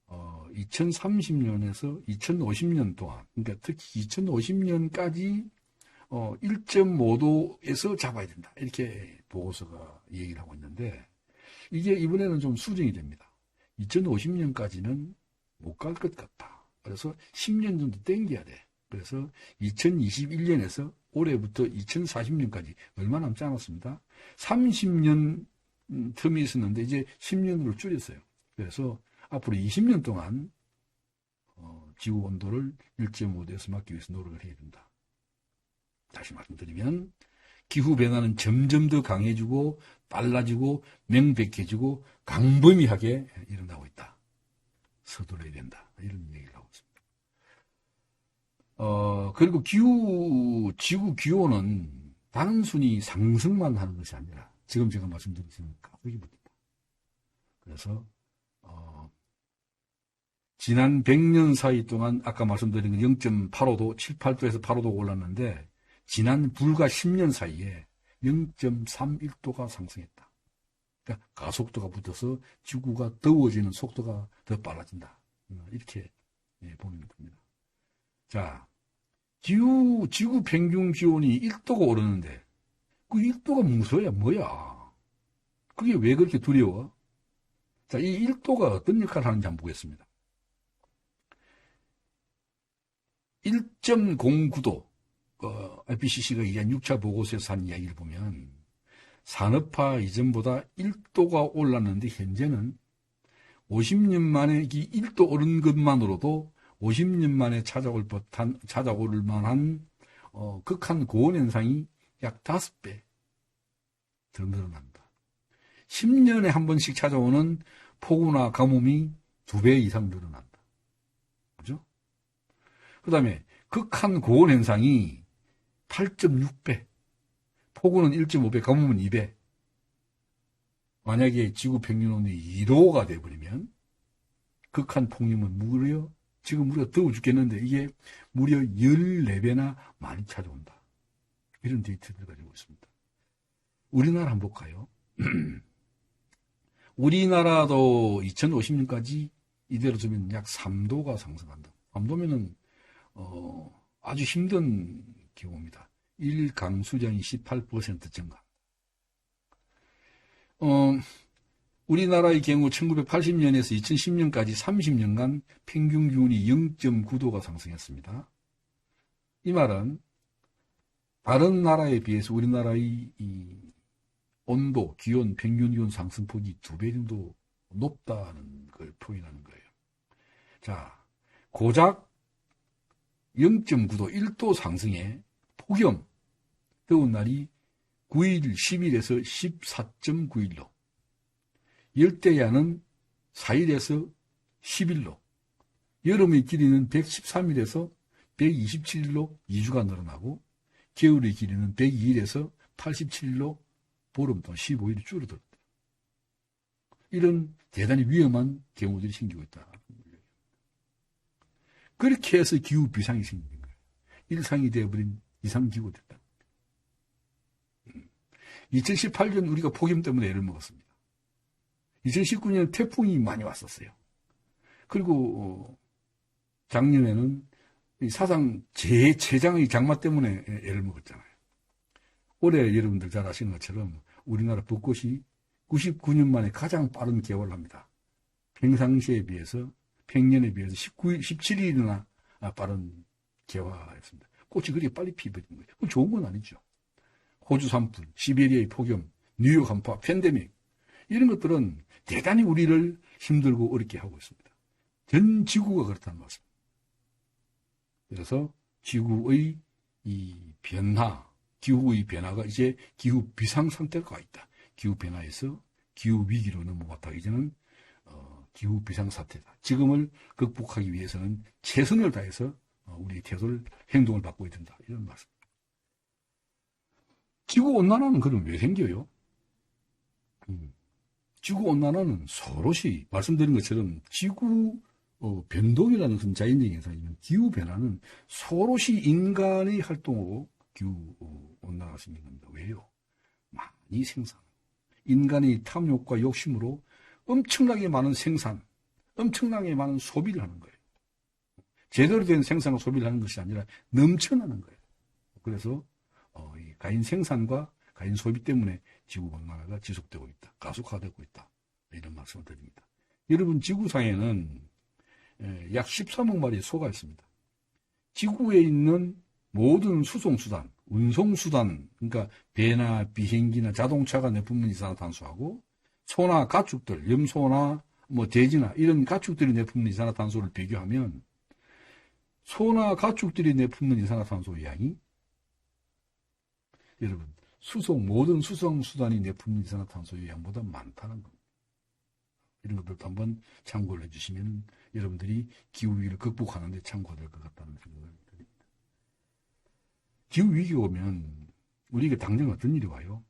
2030년에서 2050년 동안, 그러니까 특히 2050년까지 1.5도에서 잡아야 된다. 이렇게 보고서가 얘기를 하고 있는데 이게 이번에는 좀 수정이 됩니다. 2050년까지는 못 갈 것 같다. 그래서 10년 정도 땡겨야 돼. 그래서 2021년에서 올해부터 2040년까지 얼마 남지 않았습니다. 30년 텀이 있었는데 이제 10년으로 줄였어요. 그래서 앞으로 20년 동안 지구 온도를 1.5도에서 막기 위해서 노력을 해야 된다. 다시 말씀드리면 기후변화는 점점 더 강해지고 빨라지고 명백해지고 강범위하게 일어나고 있다. 서둘러야 된다. 이런 얘기를 하고 있습니다. 그리고 지구 기온은 단순히 상승만 하는 것이 아니라 지금 제가 말씀드린 가속이 붙는다. 그래서 지난 100년 사이 동안 아까 말씀드린 0.85도, 7, 8도에서 8도가 올랐는데 지난 불과 10년 사이에 0.31도가 상승했다. 그러니까 가속도가 붙어서 지구가 더워지는 속도가 더 빨라진다. 이렇게 보면 됩니다. 자, 지구 평균 기온이 1도가 오르는데 그 1도가 무서워야 뭐야? 그게 왜 그렇게 두려워? 자, 이 1도가 어떤 역할을 하는지 한번 보겠습니다. 1.09도, IPCC가 얘기한 6차 보고서에서 한 이야기를 보면 산업화 이전보다 1도가 올랐는데 현재는 50년 만에 이 1도 오른 것만으로도 50년 만에 찾아올 만한 극한 고온 현상이 약 5배 더 늘어난다. 10년에 한 번씩 찾아오는 폭우나 가뭄이 2배 이상 늘어난다. 그죠? 그 다음에 극한 고온 현상이 8.6배, 폭우는 1.5배, 가뭄은 2배. 만약에 지구 평균 온도이 2도가 돼버리면 극한 폭염은 무려 지금 우리가 더워 죽겠는데 이게 무려 14배나 많이 찾아온다. 이런 데이터를 가지고 있습니다. 우리나라 한번 볼까요? 우리나라도 2050년까지 이대로 두면 약 3도가 상승한다. 3도면은 아주 힘든 경우입니다. 일강 수량이 18% 증가. 우리나라의 경우 1980년에서 2010년까지 30년간 평균 기온이 0.9도가 상승했습니다. 이 말은 다른 나라에 비해서 우리나라의 이 온도, 기온, 평균 기온 상승폭이 2배 정도 높다는 걸 표현하는 거예요. 자, 고작 0.9도, 1도 상승에 폭염, 더운 날이 9일, 10일에서 14.9일로, 열대야는 4일에서 10일로, 여름의 길이는 113일에서 127일로 2주가 늘어나고, 겨울의 길이는 102일에서 87일로 보름 동안 15일이 줄어들었다. 이런 대단히 위험한 경우들이 생기고 있다. 그렇게 해서 기후 비상이 생긴 거예요. 일상이 되어버린 이상기후가 됐다. 2018년 우리가 폭염 때문에 애를 먹었습니다. 2019년 태풍이 많이 왔었어요. 그리고 작년에는 사상 최장의 장마 때문에 애를 먹었잖아요. 올해 여러분들 잘 아시는 것처럼 우리나라 벚꽃이 99년 만에 가장 빠른 개화를 합니다. 평상시에 비해서, 평년에 비해서 17일이나 빠른 개화였습니다. 꽃이 그렇게 빨리 피버린 거예요. 그건 좋은 건 아니죠. 호주 산불, 시베리아의 폭염, 뉴욕 한파, 팬데믹, 이런 것들은 대단히 우리를 힘들고 어렵게 하고 있습니다. 전 지구가 그렇다는 말씀입니다. 그래서 지구의 이 변화, 기후의 변화가 이제 기후 비상 상태가 와 있다. 기후 변화에서 기후 위기로 넘어갔다. 이제는 기후 비상 사태다. 지금을 극복하기 위해서는 최선을 다해서 우리 태도를 행동을 바꿔야 된다. 이런 말씀. 지구 온난화는 그럼 왜 생겨요? 지구 온난화는 서로시 말씀드린 것처럼 지구 변동이라는 것은 자연적인 현상이지만 기후 변화는 서로시 인간의 활동으로 기후 온난화가 생긴 겁니다. 왜요? 많이 생산. 인간의 탐욕과 욕심으로 엄청나게 많은 생산, 엄청나게 많은 소비를 하는 거예요. 제대로 된 생산과 소비를 하는 것이 아니라 넘쳐나는 거예요. 그래서 이 가인 생산과 가인 소비 때문에 지구 온난화가 지속되고 있다. 가속화되고 있다. 이런 말씀을 드립니다. 여러분, 지구상에는 약 13억 마리의 소가 있습니다. 지구에 있는 모든 수송수단, 운송수단, 그러니까 배나 비행기나 자동차가 내뿜는 이산화탄소하고 소나 가축들, 염소나 돼지나 이런 가축들이 내뿜는 이산화탄소를 비교하면 소나 가축들이 내뿜는 이산화탄소의 양이 여러분, 모든 수송수단이 내뿜는 이산화탄소의 양보다 많다는 겁니다. 이런 것들도 한번 참고를 해주시면 여러분들이 기후위기를 극복하는 데 참고가 될 것 같다는 생각을 드립니다. 기후위기 오면 우리에게 당장 어떤 일이 와요?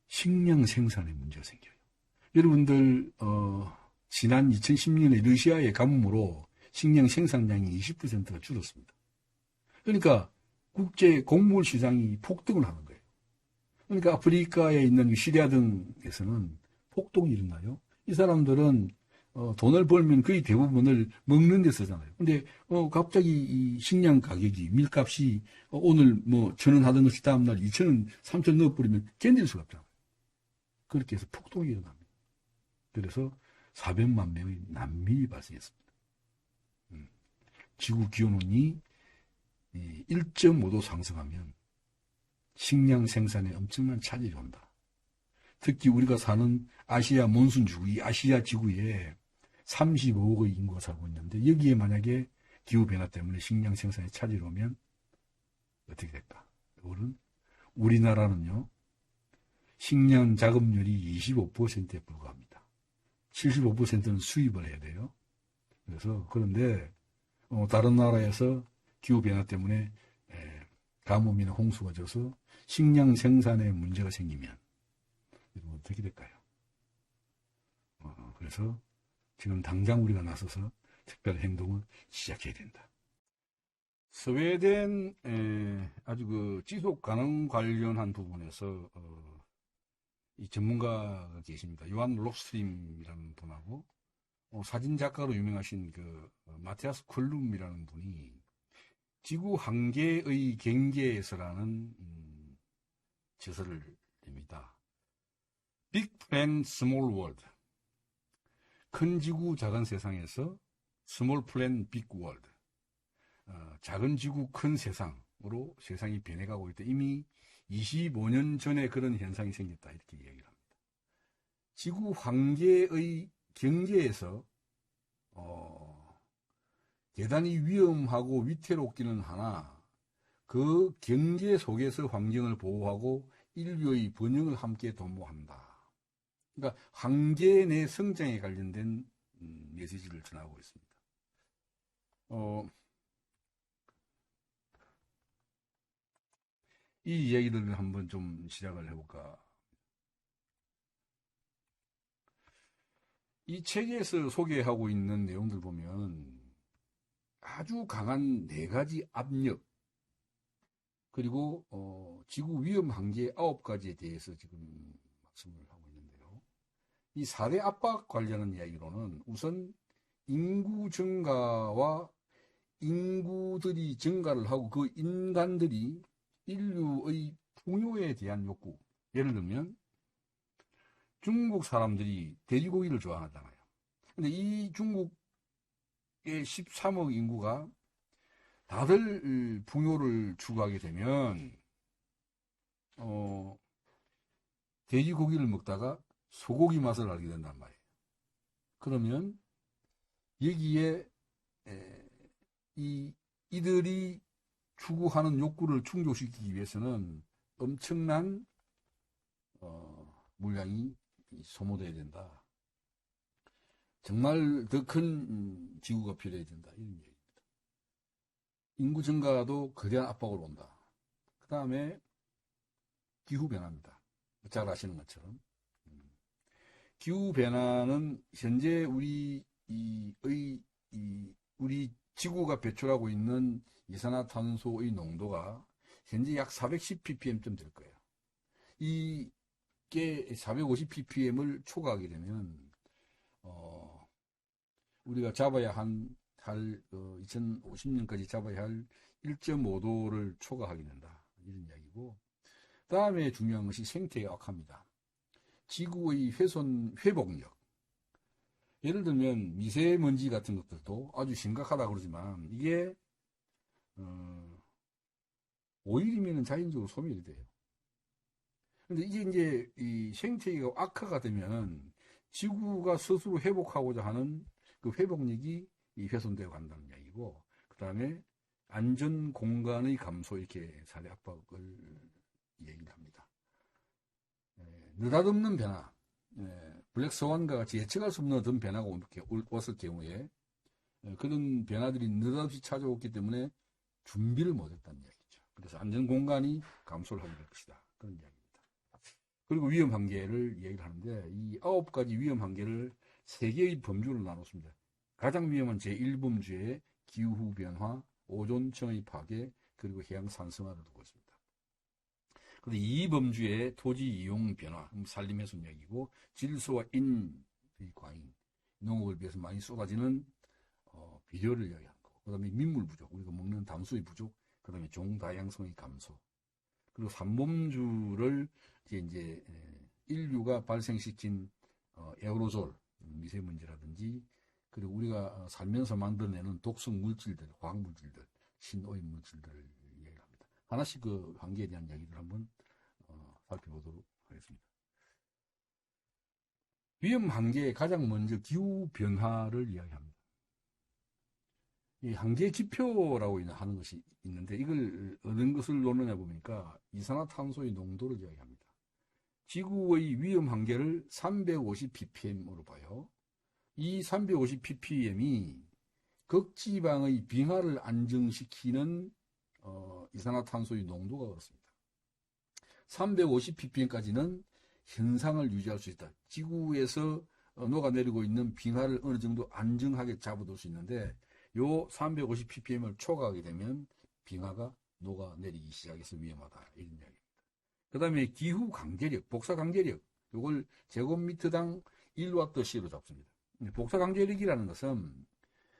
식량 생산에 문제가 생겨요. 여러분들 지난 2010년에 러시아의 가뭄으로 식량 생산량이 20%가 줄었습니다. 그러니까 국제 곡물 시장이 폭등을 하는 거예요. 그러니까 아프리카에 있는 시리아 등에서는 폭동이 일어나요. 이 사람들은 돈을 벌면 거의 대부분을 먹는 데 쓰잖아요. 근데 갑자기 이 식량 가격이 밀값이 오늘 1,000원 하던 것이 다음날 2,000원, 3,000원 넣어버리면 견딜 수가 없잖아요. 그렇게 해서 폭동이 일어납니다. 그래서 400만 명의 난민이 발생했습니다. 지구 기온이 1.5도 상승하면 식량 생산에 엄청난 차질이 온다. 특히 우리가 사는 아시아 몬순지구, 이 아시아 지구에 35억의 인구가 살고 있는데 여기에 만약에 기후변화 때문에 식량 생산에 차질이 오면 어떻게 될까? 우리나라는요, 식량 자급률이 25%에 불과합니다. 75%는 수입을 해야 돼요. 그런데 다른 나라에서 기후변화 때문에 가뭄이나 홍수가 져서 식량 생산에 문제가 생기면 어떻게 될까요? 그래서 지금 당장 우리가 나서서 특별 행동을 시작해야 된다. 스웨덴 아주 지속 가능 관련한 부분에서 이 전문가가 계십니다. 요한 록스트림이라는 분하고 사진 작가로 유명하신 그 마티아스 콜룸이라는 분이 지구 한계의 경계에서라는 저서를 냅니다. Big Plan, Small World. 큰 지구, 작은 세상에서 Small Plan, Big World. 작은 지구, 큰 세상으로 세상이 변해가고 있다. 이미 25년 전에 그런 현상이 생겼다. 이렇게 이야기를 합니다. 지구 한계의 경계에서 대단히 위험하고 위태롭기는 하나 그 경계 속에서 환경을 보호하고 인류의 번영을 함께 도모한다. 그러니까 한계 내 성장에 관련된 메시지를 전하고 있습니다. 이 이야기들을 한번 좀 시작을 해볼까. 이 책에서 소개하고 있는 내용들 보면 아주 강한 4가지 압력, 그리고 지구 위험 한계 9가지에 대해서 지금 말씀을 하고 있는데요. 이 4대 압박 관련한 이야기로는 우선 인구 증가와 인구들이 증가를 하고 그 인간들이 인류의 풍요에 대한 욕구, 예를 들면 중국 사람들이 돼지고기를 좋아하잖아요. 근데 이 중국의 13억 인구가 다들 풍요를 추구하게 되면 돼지고기를 먹다가 소고기 맛을 알게 된단 말이에요. 그러면 여기에 이들이 추구하는 욕구를 충족시키기 위해서는 엄청난 물량이 소모돼야 된다. 정말 더 큰 지구가 필요해야 된다. 이런 얘기입니다. 인구 증가도 거대한 압박으로 온다. 그 다음에 기후변화입니다. 잘 아시는 것처럼. 기후변화는 현재 우리 지구가 배출하고 있는 이산화탄소의 농도가 현재 약 410ppm쯤 될 거예요. 이게 450ppm을 초과하게 되면 우리가 잡아야 할 2050년까지 잡아야 할 1.5도를 초과하게 된다. 이런 이야기고, 그 다음에 중요한 것이 생태의 악화입니다. 지구의 회복력. 예를 들면 미세먼지 같은 것들도 아주 심각하다 그러지만 이게 5일이면 자연적으로 소멸이 돼요. 그런데 이게 이제 이 생태계가 악화가 되면 지구가 스스로 회복하고자 하는 그 회복력이 훼손되어 간다는 이야기고, 그 다음에 안전 공간의 감소, 이렇게 4대 압박을 얘기를 합니다. 느닷없는 변화, 블랙스완과 같이 예측할 수 없는 어떤 변화가 왔을 경우에 그런 변화들이 느닷없이 찾아왔기 때문에 준비를 못했다는 이야기죠. 그래서 안전 공간이 감소를 하게 될 것이다. 그런 이야기입니다. 그리고 위험 한계를 얘기를 하는데 이 9가지 위험 한계를 3개의 범주로 나눴습니다. 가장 위험한 제1범주에 기후변화, 오존층의 파괴, 그리고 해양 산성화를 두고 있습니다. 그런데 2범주에 토지 이용 변화, 산림 훼손 이야기고, 질소와 인의 과잉, 농업을 위해서 많이 쏟아지는 비료를 이야기하는 거고, 그 다음에 민물 부족, 우리가 먹는 담수의 부족, 그 다음에 종 다양성의 감소, 그리고 3범주를 이제 인류가 발생시킨 에어로졸, 미세먼지라든지, 그리고 우리가 살면서 만들어내는 독성 물질들, 화학 물질들, 신오염 물질들을 이야기합니다. 하나씩 그 한계에 대한 이야기를 한번 살펴보도록 하겠습니다. 위험 한계에 가장 먼저 기후 변화를 이야기합니다. 이 한계 지표라고 하는 것이 있는데 이걸 어느 것을 놓느냐 보니까 이산화탄소의 농도를 이야기합니다. 지구의 위험 한계를 350ppm으로 봐요. 이 350ppm이 극지방의 빙하를 안정시키는 이산화탄소의 농도가 그렇습니다. 350ppm까지는 현상을 유지할 수 있다. 지구에서 녹아내리고 있는 빙하를 어느 정도 안정하게 잡아둘 수 있는데 요 350ppm을 초과하게 되면 빙하가 녹아내리기 시작해서 위험하다. 이런 이야기입니다. 그 다음에 기후 강제력, 복사 강제력. 이걸 제곱미터당 1Wc로 잡습니다. 복사강제력이라는 것은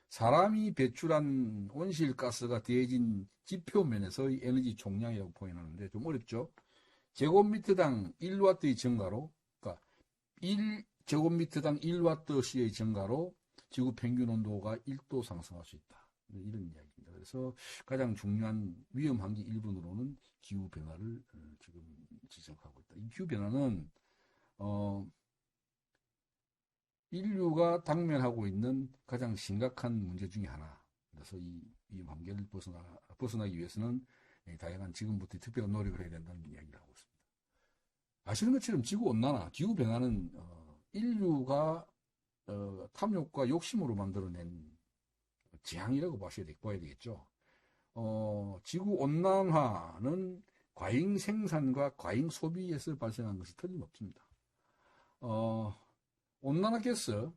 사람이 배출한 온실가스가 더해진 지표면에서의 에너지 총량이라고 표현하는데 좀 어렵죠. 제곱미터당 1W의 증가로, 그러니까 1제곱미터당 1Wc의 증가로 지구 평균 온도가 1도 상승할 수 있다. 이런 이야기입니다. 그래서 가장 중요한 위험 환기 1번으로는 기후 변화를 지금 지적하고 있다. 이 기후 변화는 인류가 당면하고 있는 가장 심각한 문제 중에 하나. 그래서 이 위험 환기를 벗어나기 위해서는 다양한 지금부터 특별한 노력을 해야 된다는 이야기를 하고 있습니다. 아시는 것처럼 지구 온난화, 기후 변화는 인류가 탐욕과 욕심으로 만들어낸 재앙이라고 봐야 되겠죠. 지구 온난화는 과잉 생산과 과잉 소비에서 발생한 것이 틀림없습니다. 온난화가스,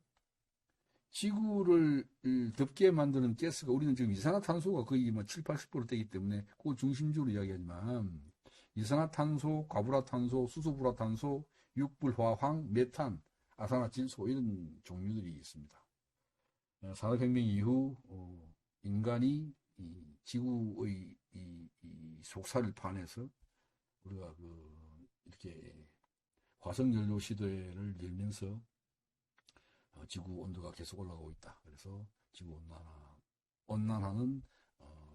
지구를 덥게 만드는 가스가 우리는 지금 이산화탄소가 거의 7, 80% 되기 때문에 그걸 중심적으로 이야기하지만 이산화탄소, 과불화탄소, 수소불화탄소, 육불화황, 메탄, 아산화질소 이런 종류들이 있습니다. 산업혁명 이후 인간이 이 지구의 이 속살을 파내서 우리가 이렇게 화석연료 시대를 열면서 지구 온도가 계속 올라가고 있다. 그래서 지구 온난화는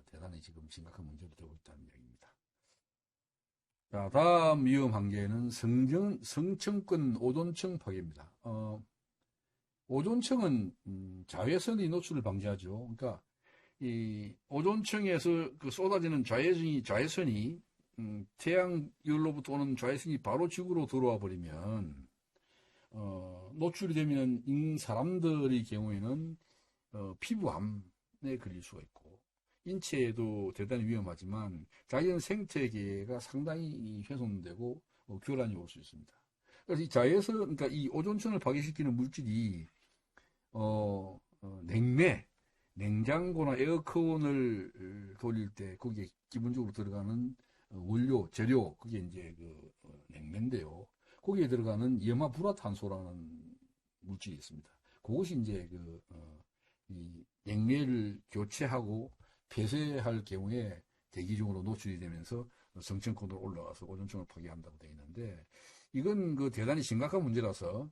대단히 지금 심각한 문제로 되고 있다는 이야기입니다. 자, 다음 위험 한계는 성층권 오존층 파괴입니다. 오존층은 자외선의 노출을 방지하죠. 그러니까 이 오존층에서 쏟아지는 자외선이 태양열로부터 오는 자외선이 바로 지구로 들어와 버리면 노출이 되면 사람들의 경우에는 피부암에 걸릴 수가 있고 인체에도 대단히 위험하지만 자연 생태계가 상당히 훼손되고 교란이 올 수 있습니다. 그래서 이 자외선, 그러니까 이 오존층을 파괴시키는 물질이 냉장고나 에어컨을 돌릴 때 거기에 기본적으로 들어가는 원료, 재료, 그게 이제 냉매인데요. 거기에 들어가는 염화불화탄소라는 물질이 있습니다. 그것이 이제 이 냉매를 교체하고 폐쇄할 경우에 대기중으로 노출이 되면서 성층권으로 올라가서 오존층을 파괴한다고 되어 있는데 이건 대단히 심각한 문제라서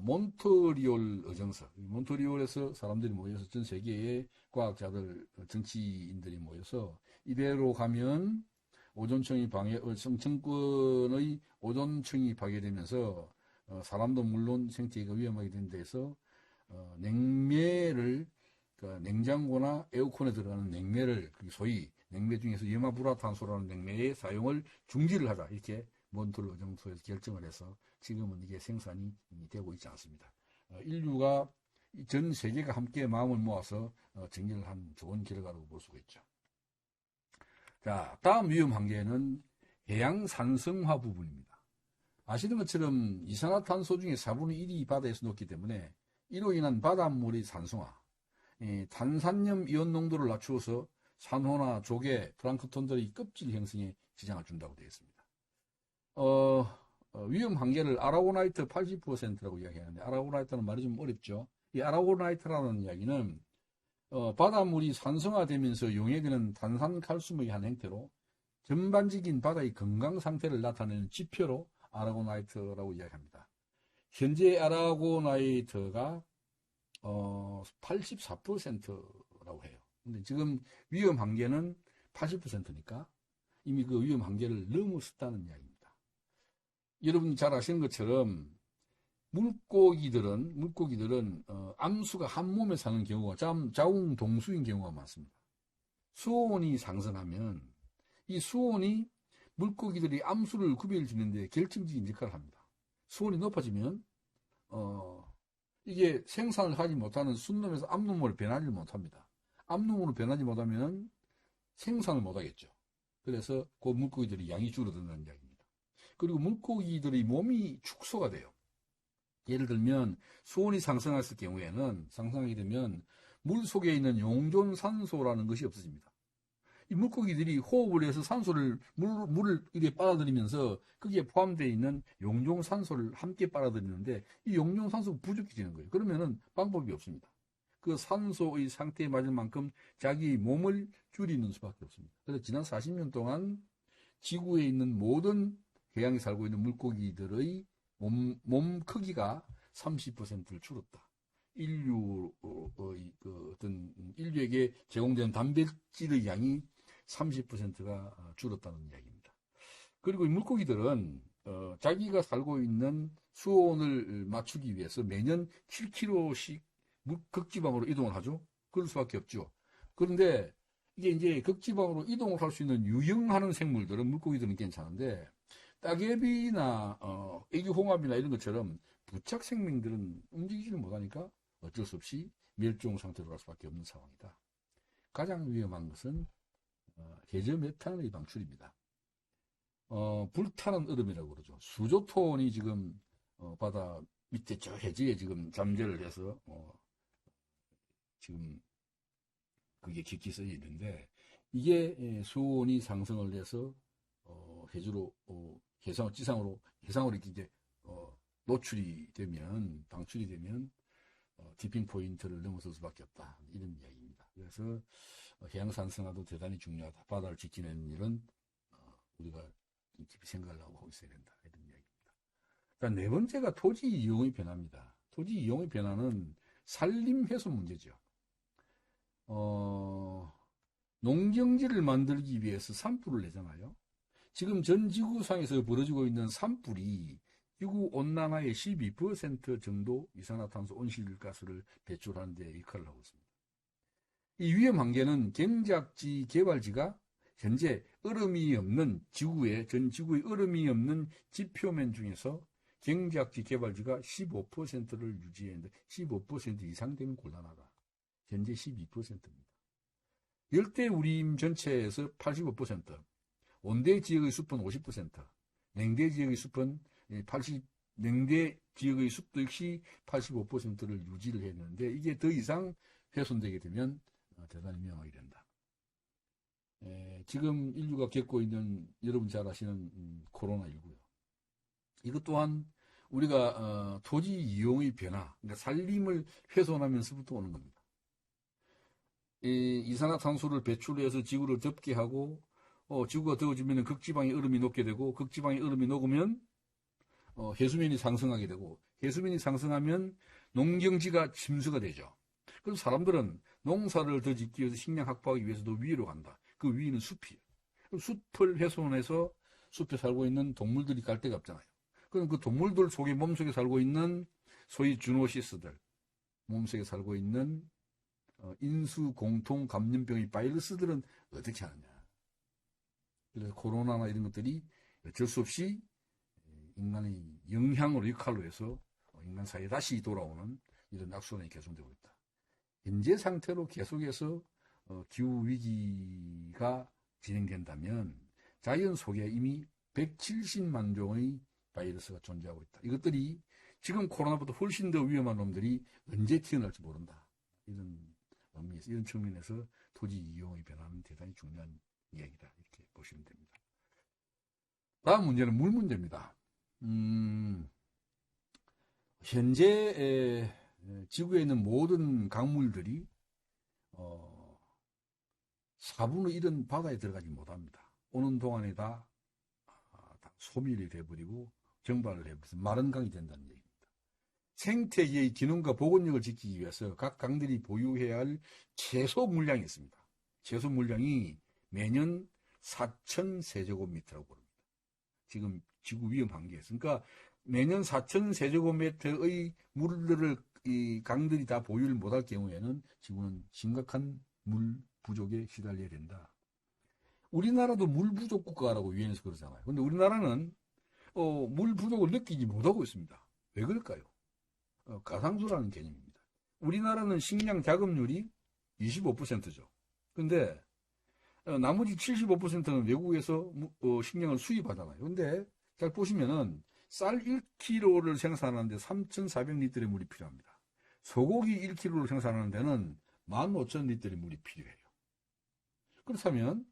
몬트리올 의정서, 몬트리올에서 사람들이 모여서 전 세계의 과학자들, 정치인들이 모여서 이대로 가면 성층권의 오존층이 파괴되면서 사람도 물론 생태계가 위험하게 된 데서 냉매를, 그러니까 냉장고나 에어컨에 들어가는 냉매를, 소위 냉매 중에서 염화불화탄소라는 냉매의 사용을 중지를 하자, 이렇게 몬트리올 의정서에서 결정을 해서 지금은 이게 생산이 되고 있지 않습니다. 인류가 전 세계가 함께 마음을 모아서 정리를 한 좋은 결과라고 볼 수가 있죠. 자, 다음 위험 한계는 해양 산성화 부분입니다. 아시는 것처럼 이산화탄소 중에 4분의 1이 바다에서 녹기 때문에 이로 인한 바닷물의 산성화, 탄산염 이온 농도를 낮추어서 산호나 조개, 플랑크톤들의 껍질 형성에 지장을 준다고 되어 있습니다. 위험 한계를 아라고나이트 80%라고 이야기하는데 아라고나이트는 말이 좀 어렵죠. 이 아라고나이트라는 이야기는 바닷물이 산성화되면서 용해되는 탄산칼슘의 한 형태로 전반적인 바다의 건강 상태를 나타내는 지표로 아라고나이트라고 이야기합니다. 현재 아라고나이트가 84%라고 해요. 근데 지금 위험 한계는 80%니까 이미 그 위험 한계를 넘었다는 이야기입니다. 여러분 잘 아시는 것처럼 물고기들은 암수가 한 몸에 사는 경우가 자웅동수인 경우가 많습니다. 수온이 상승하면 이 수온이 물고기들이 암수를 구별짓는 데 결정적인 역할을 합니다. 수온이 높아지면 이게 생산을 하지 못하는 순놈에서 암놈으로 변하지 못합니다. 암놈으로 변하지 못하면 생산을 못하겠죠. 그래서 그 물고기들이 양이 줄어든다는 이야기입니다. 그리고 물고기들의 몸이 축소가 돼요. 예를 들면 수온이 상승하게 되면 물 속에 있는 용존산소라는 것이 없어집니다. 이 물고기들이 호흡을 해서 산소를, 물을 이렇게 빨아들이면서 거기에 포함되어 있는 용종산소를 함께 빨아들이는데 이 용종산소가 부족해지는 거예요. 그러면은 방법이 없습니다. 그 산소의 상태에 맞을 만큼 자기 몸을 줄이는 수밖에 없습니다. 그래서 지난 40년 동안 지구에 있는 모든 해양에 살고 있는 물고기들의 몸 크기가 30%를 줄었다. 인류의 어떤 인류에게 제공되는 단백질의 양이 30%가 줄었다는 이야기입니다. 그리고 이 물고기들은 자기가 살고 있는 수온을 맞추기 위해서 매년 7km씩 극지방으로 이동을 하죠. 그럴 수밖에 없죠. 그런데 이게 이제 극지방으로 이동을 할 수 있는 유영하는 생물들은 물고기들은 괜찮은데 따개비나 애기홍합이나 이런 것처럼 부착 생명들은 움직이지를 못하니까 어쩔 수 없이 멸종 상태로 갈 수밖에 없는 상황이다. 가장 위험한 것은 해저 메탄의 방출입니다. 불타는 얼음이라고 그러죠. 수조톤이 지금 바다 밑에 저 해저에 지금 잠재를 해서 지금 그게 깊이 써져 있는데 이게 수온이 상승을 해서 해저로 해상으로 이렇게 이제 노출이 되면 방출이 되면 디핑 포인트를 넘어설 수밖에 없다 이런 이야기입니다. 그래서 해양 산성화도 대단히 중요하다. 바다를 지키는 일은 우리가 깊이 생각을 하고 있어야 된다 이런 이야기입니다. 그러니까 네 번째가 토지 이용의 변화입니다. 토지 이용의 변화는 산림 훼손 문제죠. 농경지를 만들기 위해서 산불을 내잖아요. 지금 전 지구상에서 벌어지고 있는 산불이 지구 온난화의 12% 정도 이산화탄소 온실가스를 배출하는 데 역할을 하고 있습니다. 이 위험 한계는 경작지 개발지가 현재 얼음이 없는 전 지구의 얼음이 없는 지표면 중에서 경작지 개발지가 15%를 유지했는데 15% 이상 되면 곤란하다. 현재 12%입니다. 열대우림 전체에서 85%, 온대 지역의 숲은 50%, 냉대 지역의 숲은 냉대 지역의 숲도 역시 85%를 유지를 했는데 이게 더 이상 훼손되게 되면 대단히 위험하게 된다. 지금 인류가 겪고 있는 여러분 잘 아시는 코로나19요. 이것 또한 우리가 토지 이용의 변화, 그러니까 산림을 훼손하면서부터 오는 겁니다. 이산화탄소를 배출해서 지구를 덥게 하고 지구가 더워지면 극지방의 얼음이 녹게 되고 극지방의 얼음이 녹으면 해수면이 상승하게 되고 해수면이 상승하면 농경지가 침수가 되죠. 그래서 사람들은 농사를 더 짓기 위해서 식량 확보하기 위해서도 위로 간다. 그 위는 숲이에요. 숲을 훼손해서 숲에 살고 있는 동물들이 갈 데가 없잖아요. 그럼 그 동물들 속에 몸속에 살고 있는 소위 주노시스들, 몸속에 살고 있는 인수 공통 감염병의 바이러스들은 어떻게 하느냐. 그래서 코로나나 이런 것들이 어쩔 수 없이 인간의 영향으로 역할로 해서 인간 사회에 다시 돌아오는 이런 악순환이 계속되고 있다. 현재 상태로 계속해서 기후위기가 진행된다면 자연 속에 이미 170만 종의 바이러스가 존재하고 있다. 이것들이 지금 코로나보다 훨씬 더 위험한 놈들이 언제 튀어나올지 모른다. 이런 의미에서, 이런 측면에서 토지 이용의 변화는 대단히 중요한 이야기다. 이렇게 보시면 됩니다. 다음 문제는 물 문제입니다. 현재 지구에 있는 모든 강물들이 4분의 1은 바다에 들어가지 못합니다. 오는 동안에 다 소멸이 돼버리고 정발을 해버려서 마른 강이 된다는 얘기입니다. 생태계의 기능과 복원력을 지키기 위해서 각 강들이 보유해야 할 최소 물량이 있습니다. 최소 물량이 매년 4,000세제곱미터라고 합니다. 지금 지구 위험 한계에서. 그러니까 매년 4,000세제곱미터의 물들을 이 강들이 다 보유를 못할 경우에는 지구는 심각한 물 부족에 시달려야 된다. 우리나라도 물 부족 국가라고 유엔에서 그러잖아요. 그런데 우리나라는 물 부족을 느끼지 못하고 있습니다. 왜 그럴까요? 가상수라는 개념입니다. 우리나라는 식량 자급률이 25%죠. 그런데 나머지 75%는 외국에서 식량을 수입하잖아요. 근데 잘 보시면은 쌀 1kg를 생산하는데 3,400리터의 물이 필요합니다. 소고기 1kg를 생산하는 데는 15,000리터의 물이 필요해요. 그렇다면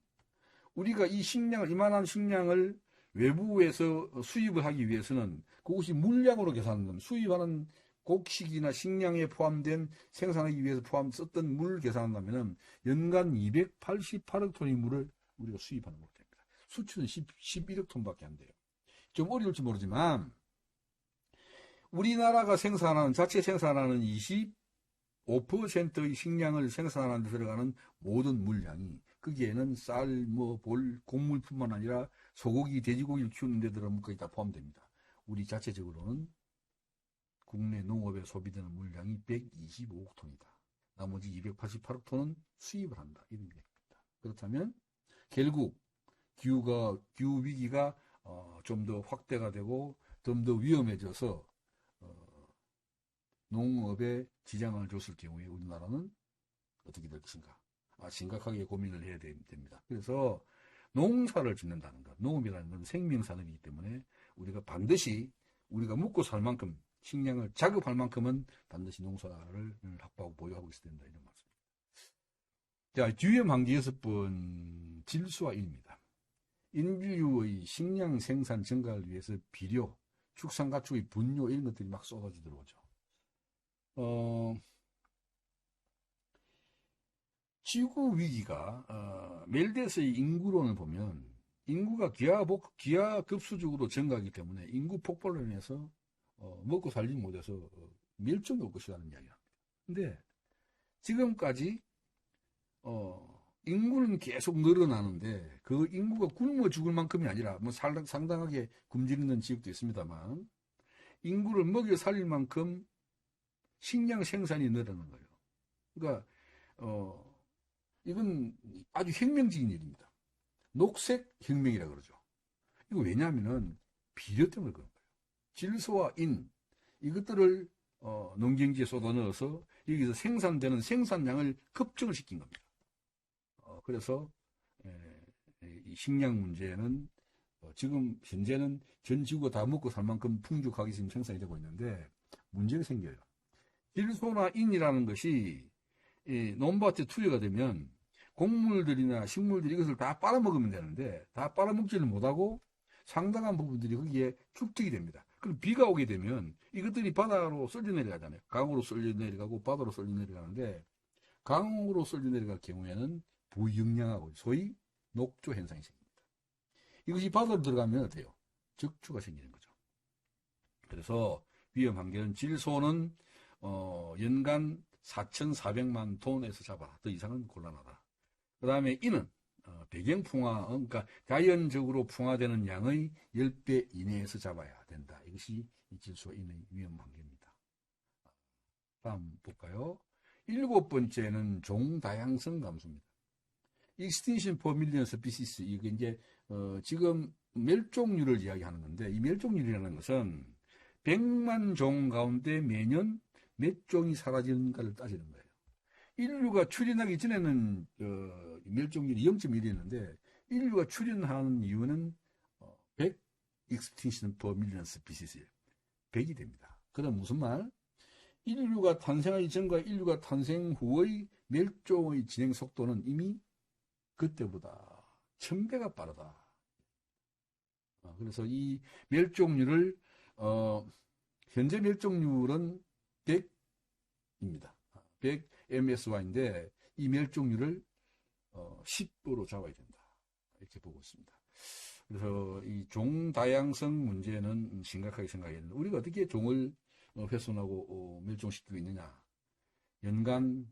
우리가 이 식량을, 이만한 식량을 외부에서 수입을 하기 위해서는 그것이 물량으로 계산하는, 수입하는 곡식이나 식량에 포함된 생산하기 위해서 썼던 물 계산한다면은 연간 288억 톤의 물을 우리가 수입하는 것으로 됩니다. 수출은 11억 톤밖에 안 돼요. 좀 어려울지 모르지만 우리나라가 자체 생산하는 25%의 식량을 생산하는 데 들어가는 모든 물량이 거기에는 쌀, 곡물뿐만 아니라 소고기, 돼지고기를 키우는 데 들어가는 것까지 다 포함됩니다. 우리 자체적으로는 국내 농업에 소비되는 물량이 125억 톤이다. 나머지 288억 톤은 수입을 한다. 이런 얘기입니다. 그렇다면 결국 기후위기가 좀 더 확대가 되고 좀 더 위험해져서 농업에 지장을 줬을 경우에 우리나라는 어떻게 될 것인가? 심각하게 고민을 해야 됩니다. 그래서 농사를 짓는다는 것, 농업이라는 건 생명산업이기 때문에 우리가 반드시 우리가 먹고 살 만큼 식량을 자급할 만큼은 반드시 농사를 확보하고 보유하고 있어야 된다. 이런 말씀입니다. 자, 위험 한계 6번 질소와 인입니다. 인류의 식량 생산 증가를 위해서 비료, 축산 가축의 분뇨 이런 것들이 막 쏟아져 들어오죠. 지구 위기가 멜데스의 인구론을 보면 인구가 기하급수적으로 증가하기 때문에 인구 폭발로 인해서 먹고 살지 못해서 멸종이 올 것이라는 이야기합니다. 근데 지금까지 인구는 계속 늘어나는데 그 인구가 굶어 죽을 만큼이 아니라 상당하게 굶주리는 지역도 있습니다만 인구를 먹여 살릴 만큼 식량 생산이 늘어나는 거예요. 그러니까 이건 아주 혁명적인 일입니다. 녹색 혁명이라 그러죠. 이거 왜냐하면은 비료 때문에 그런 거예요. 질소와 인 이것들을 농경지에 쏟아 넣어서 여기서 생산되는 생산량을 급증을 시킨 겁니다. 그래서 이 식량 문제는 지금 현재는 전 지구가 다 먹고 살 만큼 풍족하게 지금 생산이 되고 있는데 문제가 생겨요. 질소나 인이라는 것이 논밭에 투여가 되면 곡물들이나 식물들이 이것을 다 빨아먹으면 되는데 다 빨아먹지를 못하고 상당한 부분들이 거기에 축적이 됩니다. 그럼 비가 오게 되면 이것들이 바다로 쏠려 내려가잖아요. 강으로 쏠려 내려가고 바다로 쏠려 내려가는데 강으로 쏠려 내려갈 경우에는 부영량하고 소위 녹조 현상이 생깁니다. 이것이 바다로 들어가면 어때요? 적추가 생기는 거죠. 그래서 위험 한계는 질소는 연간 4,400만 톤에서 잡아라. 더 이상은 곤란하다. 그 다음에 인은 배경풍화, 그러니까 자연적으로 풍화되는 양의 10배 이내에서 잡아야 된다. 이것이 질소와 인의 위험 한계입니다. 다음 볼까요? 7번째는 종 다양성 감소입니다. Extinction per million species, 이게 이제 지금 멸종률을 이야기하는 건데 이 멸종률이라는 것은 100만 종 가운데 매년 몇 종이 사라지는가를 따지는 거예요. 인류가 출현하기 전에는 멸종률이 0.1이었는데 인류가 출현하는 이유는 100 extinction per million species예요. 100이 됩니다. 그럼 무슨 말? 인류가 탄생하기 전과 인류가 탄생 후의 멸종의 진행 속도는 이미 그때보다 1000배가 빠르다. 그래서 이 멸종률을 현재 멸종률은 100입니다. 100 MSY인데 이 멸종률을 10으로 잡아야 된다. 이렇게 보고 있습니다. 그래서 이 종 다양성 문제는 심각하게 생각해야 된다. 우리가 어떻게 종을 훼손하고 멸종시키고 있느냐. 연간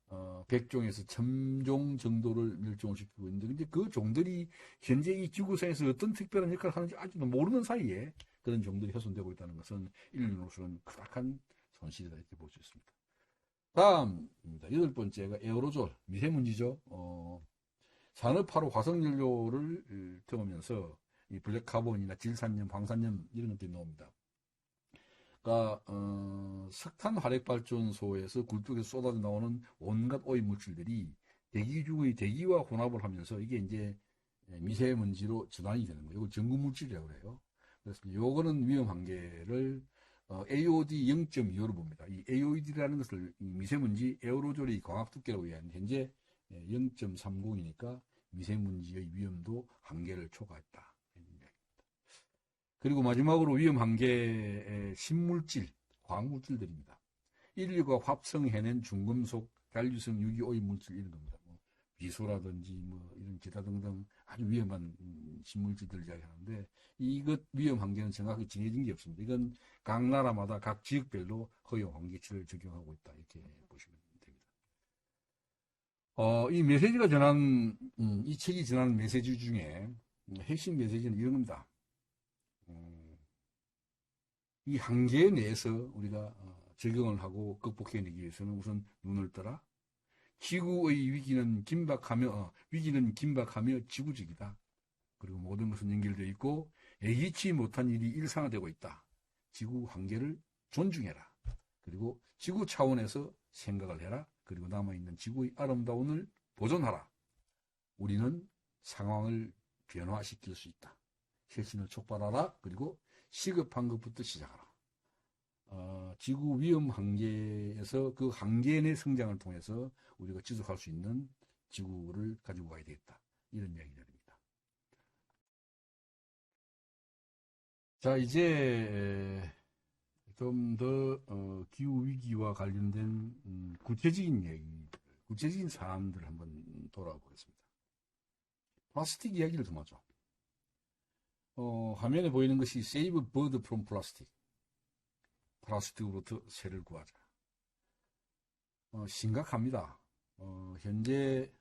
100종에서 1000종 정도를 멸종을 시키고 있는데 근데 그 종들이 현재 이 지구상에서 어떤 특별한 역할을 하는지 아직도 모르는 사이에 그런 종들이 훼손되고 있다는 것은 인류로서는 크나큰 손실이다 이렇게 볼 수 있습니다. 다음입니다. 8번째가 에어로졸, 미세먼지죠. 산업화로 화석연료를 태우면서 이 블랙카본이나 질산염, 방사염 이런 것들이 나옵니다. 그러니까 석탄 화력발전소에서 굴뚝에서 쏟아져 나오는 온갖 오염 물질들이 대기중의 대기와 혼합을 하면서 이게 이제 미세먼지로 전환이 되는 거예요. 이걸 전구물질이라고 그래요. 그래서 요거는 위험 한계를 AOD 0.25로 봅니다. 이 AOD라는 것을 미세먼지 에어로졸의 광학 두께라고 이야기하는데 현재 0.30이니까 미세먼지의 위험도 한계를 초과했다. 그리고 마지막으로 위험 한계의 신물질, 화학물질들입니다. 인류가 합성해낸 중금속, 잔류성 유기오염 물질 이런 겁니다. 뭐 비소라든지 뭐 이런 기타 등등 아주 위험한 신물질들을 이야기하는데 이것 위험 한계는 정확히 정해진 게 없습니다. 이건 각 나라마다 각 지역별로 허용 한계치를 적용하고 있다 이렇게 보시면 됩니다. 이 메시지가 전한 이 책이 전하는 메시지 중에 핵심 메시지는 이런 겁니다. 이 한계 내에서 우리가 적용을 하고 극복해내기 위해서는 우선 눈을 떠라. 지구의 위기는 긴박하며 지구적이다. 그리고 모든 것은 연결되어 있고 예기치 못한 일이 일상화되고 있다. 지구 한계를 존중해라. 그리고 지구 차원에서 생각을 해라. 그리고 남아있는 지구의 아름다움을 보존하라. 우리는 상황을 변화시킬 수 있다. 혁신을 촉발하라. 그리고 시급한 것부터 시작하라. 지구 위험 한계에서 그 한계 내 성장을 통해서 우리가 지속할 수 있는 지구를 가지고 가야 되겠다. 이런 이야기들입니다. 자, 이제 좀 더 기후위기와 관련된 구체적인 얘기, 구체적인 사안들을 한번 돌아보겠습니다. 플라스틱 이야기를 좀 하죠. 화면에 보이는 것이 Save Bird from Plastic. 플라스틱으로부터 새를 구하자. 심각합니다. 현재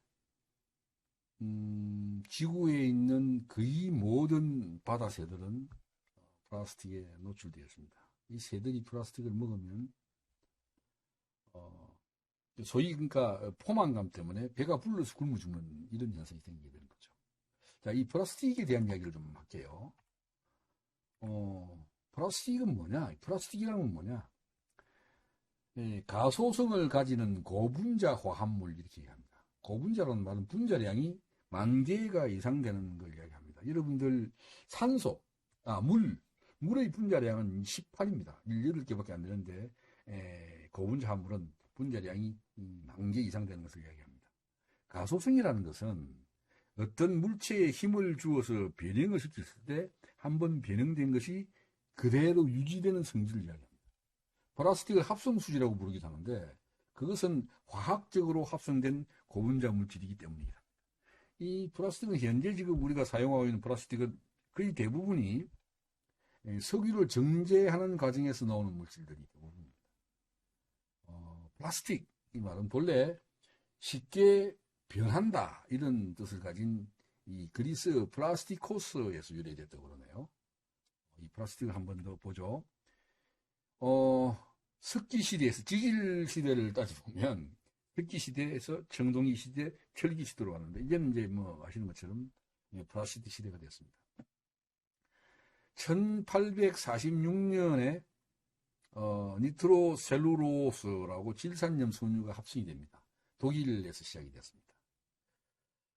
지구에 있는 거의 모든 바다새들은 플라스틱에 노출되었습니다. 이 새들이 플라스틱을 먹으면 소위 그러니까 포만감 때문에 배가 불러서 굶어 죽는 이런 현상이 생기게 되는 거죠. 자, 이 플라스틱에 대한 이야기를 좀 할게요. 플라스틱은 뭐냐? 플라스틱이라는 건 뭐냐? 가소성을 가지는 고분자 화합물 이렇게 얘기합니다. 고분자라는 말은 분자량이 10,000개가 이상 되는 걸 이야기합니다. 여러분들 산소, 물의 분자량은 18입니다. 18개밖에 안 되는데 고분자 화합물은 분자량이 10,000개 이상 되는 것을 이야기합니다. 가소성이라는 것은 어떤 물체에 힘을 주어서 변형을 시켰을 때 한번 변형된 것이 그대로 유지되는 성질을 이야기합니다. 플라스틱을 합성수지라고 부르기도 하는데 그것은 화학적으로 합성된 고분자 물질이기 때문입니다. 이 플라스틱은 현재 지금 우리가 사용하고 있는 플라스틱은 거의 대부분이 석유를 정제하는 과정에서 나오는 물질들이 대부분입니다. 플라스틱 이 말은 본래 쉽게 변한다 이런 뜻을 가진 이 그리스 플라스티코스에서 유래됐다고 그러네요. 이 플라스틱을 한 번 더 보죠. 석기 시대에서 지질 시대를 따져보면 석기 시대에서 청동기 시대, 철기 시대로 가는데 이제는 이제 뭐 아시는 것처럼 플라스틱 시대가 됐습니다. 1846년에 니트로셀루로스라고 질산염 섬유가 합성이 됩니다. 독일에서 시작이 됐습니다.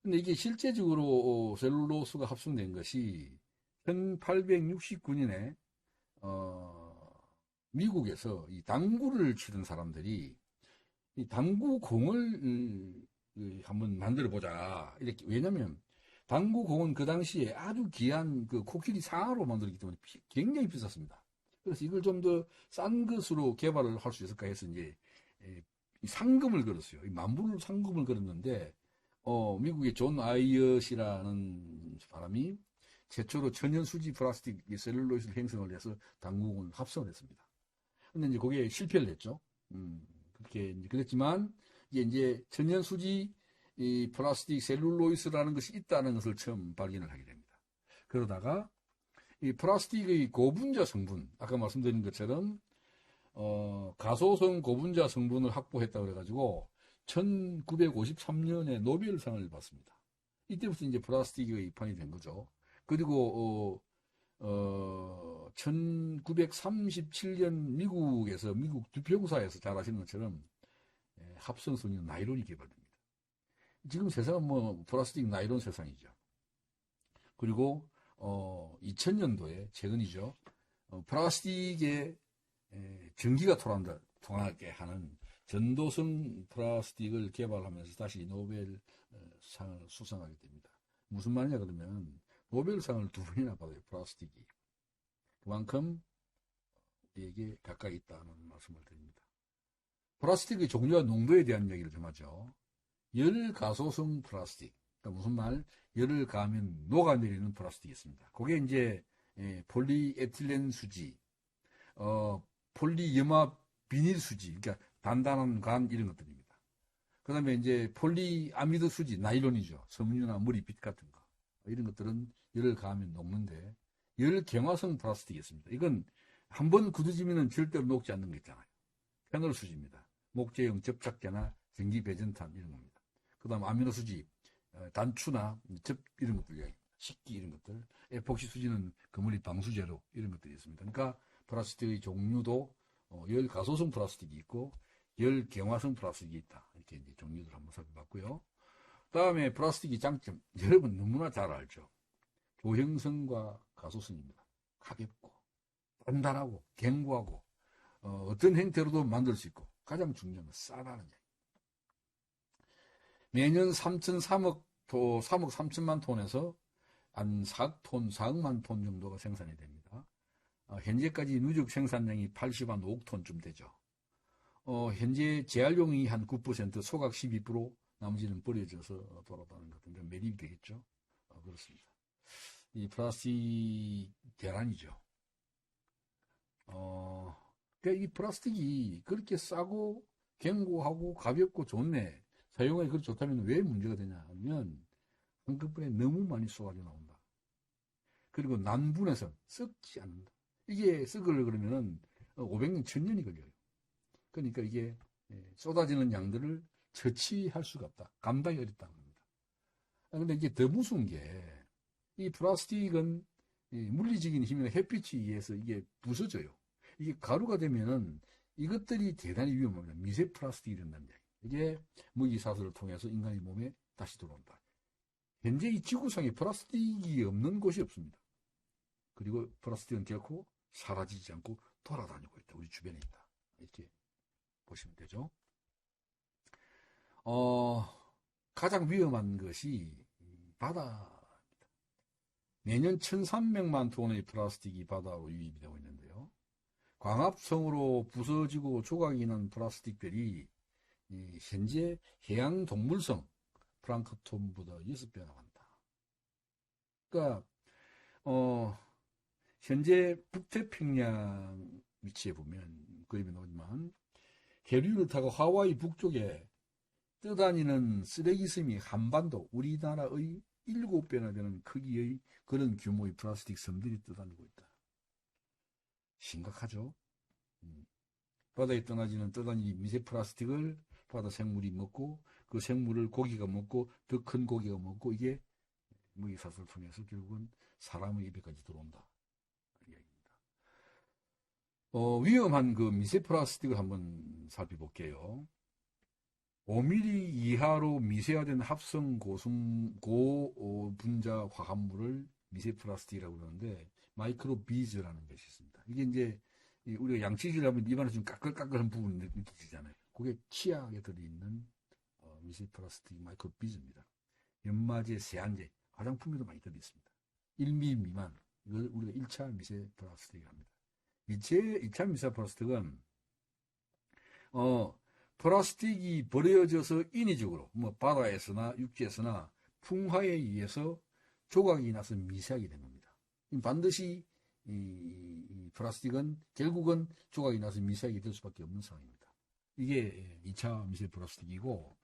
근데 이게 실제적으로 셀룰로스가 합성된 것이 1869년에 미국에서 이 당구를 치던 사람들이 이 당구공을 한번 만들어 보자. 이렇게 왜냐면 당구공은 그 당시에 아주 귀한 그 코끼리 상아로 만들었기 때문에 굉장히 비쌌습니다. 그래서 이걸 좀 더 싼 것으로 개발을 할 수 있을까 해서 이제 상금을 걸었어요. 만불 상금을 걸었는데 미국의 존 아이엇이라는 사람이 최초로 천연 수지 플라스틱 셀룰로이드를 생성을 해서 당구공을 합성을 했습니다. 근데 이제 그게 실패를 했죠. 그렇게 이제 그랬지만 이제 천연 수지 이 플라스틱 셀룰로이드라는 것이 있다는 것을 처음 발견을 하게 됩니다. 그러다가 이 플라스틱의 고분자 성분, 아까 말씀드린 것처럼 가소성 고분자 성분을 확보했다고 그래가지고 1953년에 노벨상을 받습니다. 이때부터 이제 플라스틱의 입판이 된 거죠. 그리고 1937년 미국에서 미국 두평사에서 잘 아시는 것처럼 합성성인 나일론이 개발됩니다. 지금 세상은 뭐 플라스틱 나일론 세상이죠. 그리고 2000년도에 최근이죠. 플라스틱에 전기가 통하게 하는 전도성 플라스틱을 개발하면서 다시 노벨 상을 수상하게 됩니다. 무슨 말이냐 그러면 노벨상을 2번이나 받아요. 플라스틱이. 그만큼 우리에게 가까이 있다는 말씀을 드립니다. 플라스틱의 종류와 농도에 대한 이야기를 좀 하죠. 열가소성 플라스틱. 그러니까 무슨 말? 열을 가하면 녹아내리는 플라스틱이 있습니다. 그게 이제 폴리에틸렌 수지, 폴리염화 비닐 수지, 그러니까 단단한 관 이런 것들입니다. 그 다음에 이제 폴리아미드 수지, 나일론이죠. 섬유나 머리빗 같은 거. 이런 것들은 열을 가하면 녹는데, 열경화성 플라스틱이 있습니다. 이건 한번 굳어지면 절대로 녹지 않는 거 있잖아요. 패널 수지입니다. 목재용 접착제나 전기 배전탄 이런 겁니다. 그 다음 아미노 수지, 단추나 이런 것들, 식기 이런 것들, 에폭시 수지는 그물리 방수제로 이런 것들이 있습니다. 그러니까 플라스틱의 종류도 열가소성 플라스틱이 있고 열경화성 플라스틱이 있다. 이렇게 이제 종류들 한번 살펴봤고요. 다음에 플라스틱의 장점, 여러분 너무나 잘 알죠. 조형성과 가소성입니다. 가볍고 단단하고 견고하고 어떤 형태로도 만들 수 있고 가장 중요한 건 싸다는 얘기. 매년 3억 3천만 톤에서 한 4억만 톤 정도가 생산이 됩니다. 현재까지 누적 생산량이 5억 톤쯤 되죠. 현재 재활용이 한 9%, 소각 12%, 나머지는 버려져서 돌아다니는 것 같은데 매립이 되겠죠. 그렇습니다. 이 플라스틱 대란이죠. 그러니까 이 플라스틱이 그렇게 싸고 견고하고 가볍고 좋네. 사용하기 그렇게 좋다면 왜 문제가 되냐 하면 한꺼번에 너무 많이 쏟아져 나온다. 그리고 난분해서 썩지 않는다. 이게 썩으려 그러면은 500년, 1000년이 걸려요. 그러니까 이게 쏟아지는 양들을 처치할 수가 없다. 감당이 어렵다는 겁니다. 그런데 이게 더 무서운 게 이 플라스틱은 물리적인 힘이나 햇빛에 의해서 이게 부서져요. 이게 가루가 되면은 이것들이 대단히 위험합니다. 미세 플라스틱이 된다는 얘기. 이게 먹이사슬을 통해서 인간의 몸에 다시 들어온다. 현재 이 지구상에 플라스틱이 없는 곳이 없습니다. 그리고 플라스틱은 결코 사라지지 않고 돌아다니고 있다. 우리 주변에 있다. 이렇게 보시면 되죠. 가장 위험한 것이 바다입니다. 매년 1,300만 톤의 플라스틱이 바다로 유입이 되고 있는데요. 광합성으로 부서지고 조각이 난 플라스틱들이 현재 해양 동물성 플랑크톤보다 6배나 많다. 그러니까 현재 북태평양 위치에 보면 그림에 나오지만 해류를 타고 하와이 북쪽에 떠다니는 쓰레기섬이 한반도 우리나라의 7배나 되는 크기의 그런 규모의 플라스틱 섬들이 떠다니고 있다. 심각하죠. 바다에 떠다니는 미세 플라스틱을 바다 생물이 먹고 그 생물을 고기가 먹고 더 큰 고기가 먹고 이게 먹이사슬을 통해서 결국은 사람의 입에까지 들어온다. 이야기입니다. 위험한 그 미세 플라스틱을 한번 살펴볼게요. 5mm 이하로 미세화된 합성 고분자 화합물을 미세 플라스틱이라고 그러는데 마이크로 비즈라는 것이 있습니다. 이게 이제 우리가 양치질을 하면 입안에 좀 까끌까끌한 부분이 느껴지잖아요. 그게 치약에 들어있는 미세 플라스틱 마이크로 비즈입니다. 연마제, 세안제, 화장품에도 많이 들어있습니다. 1mm 미만, 이걸 우리가 1차 미세 플라스틱이라고 합니다. 2차 미세 플라스틱은 플라스틱이 버려져서 인위적으로 바다에서나 육지에서나 풍화에 의해서 조각이 나서 미세하게 된 겁니다. 반드시 이 플라스틱은 결국은 조각이 나서 미세하게 될 수밖에 없는 상황입니다. 이게 2차 미세 플라스틱이고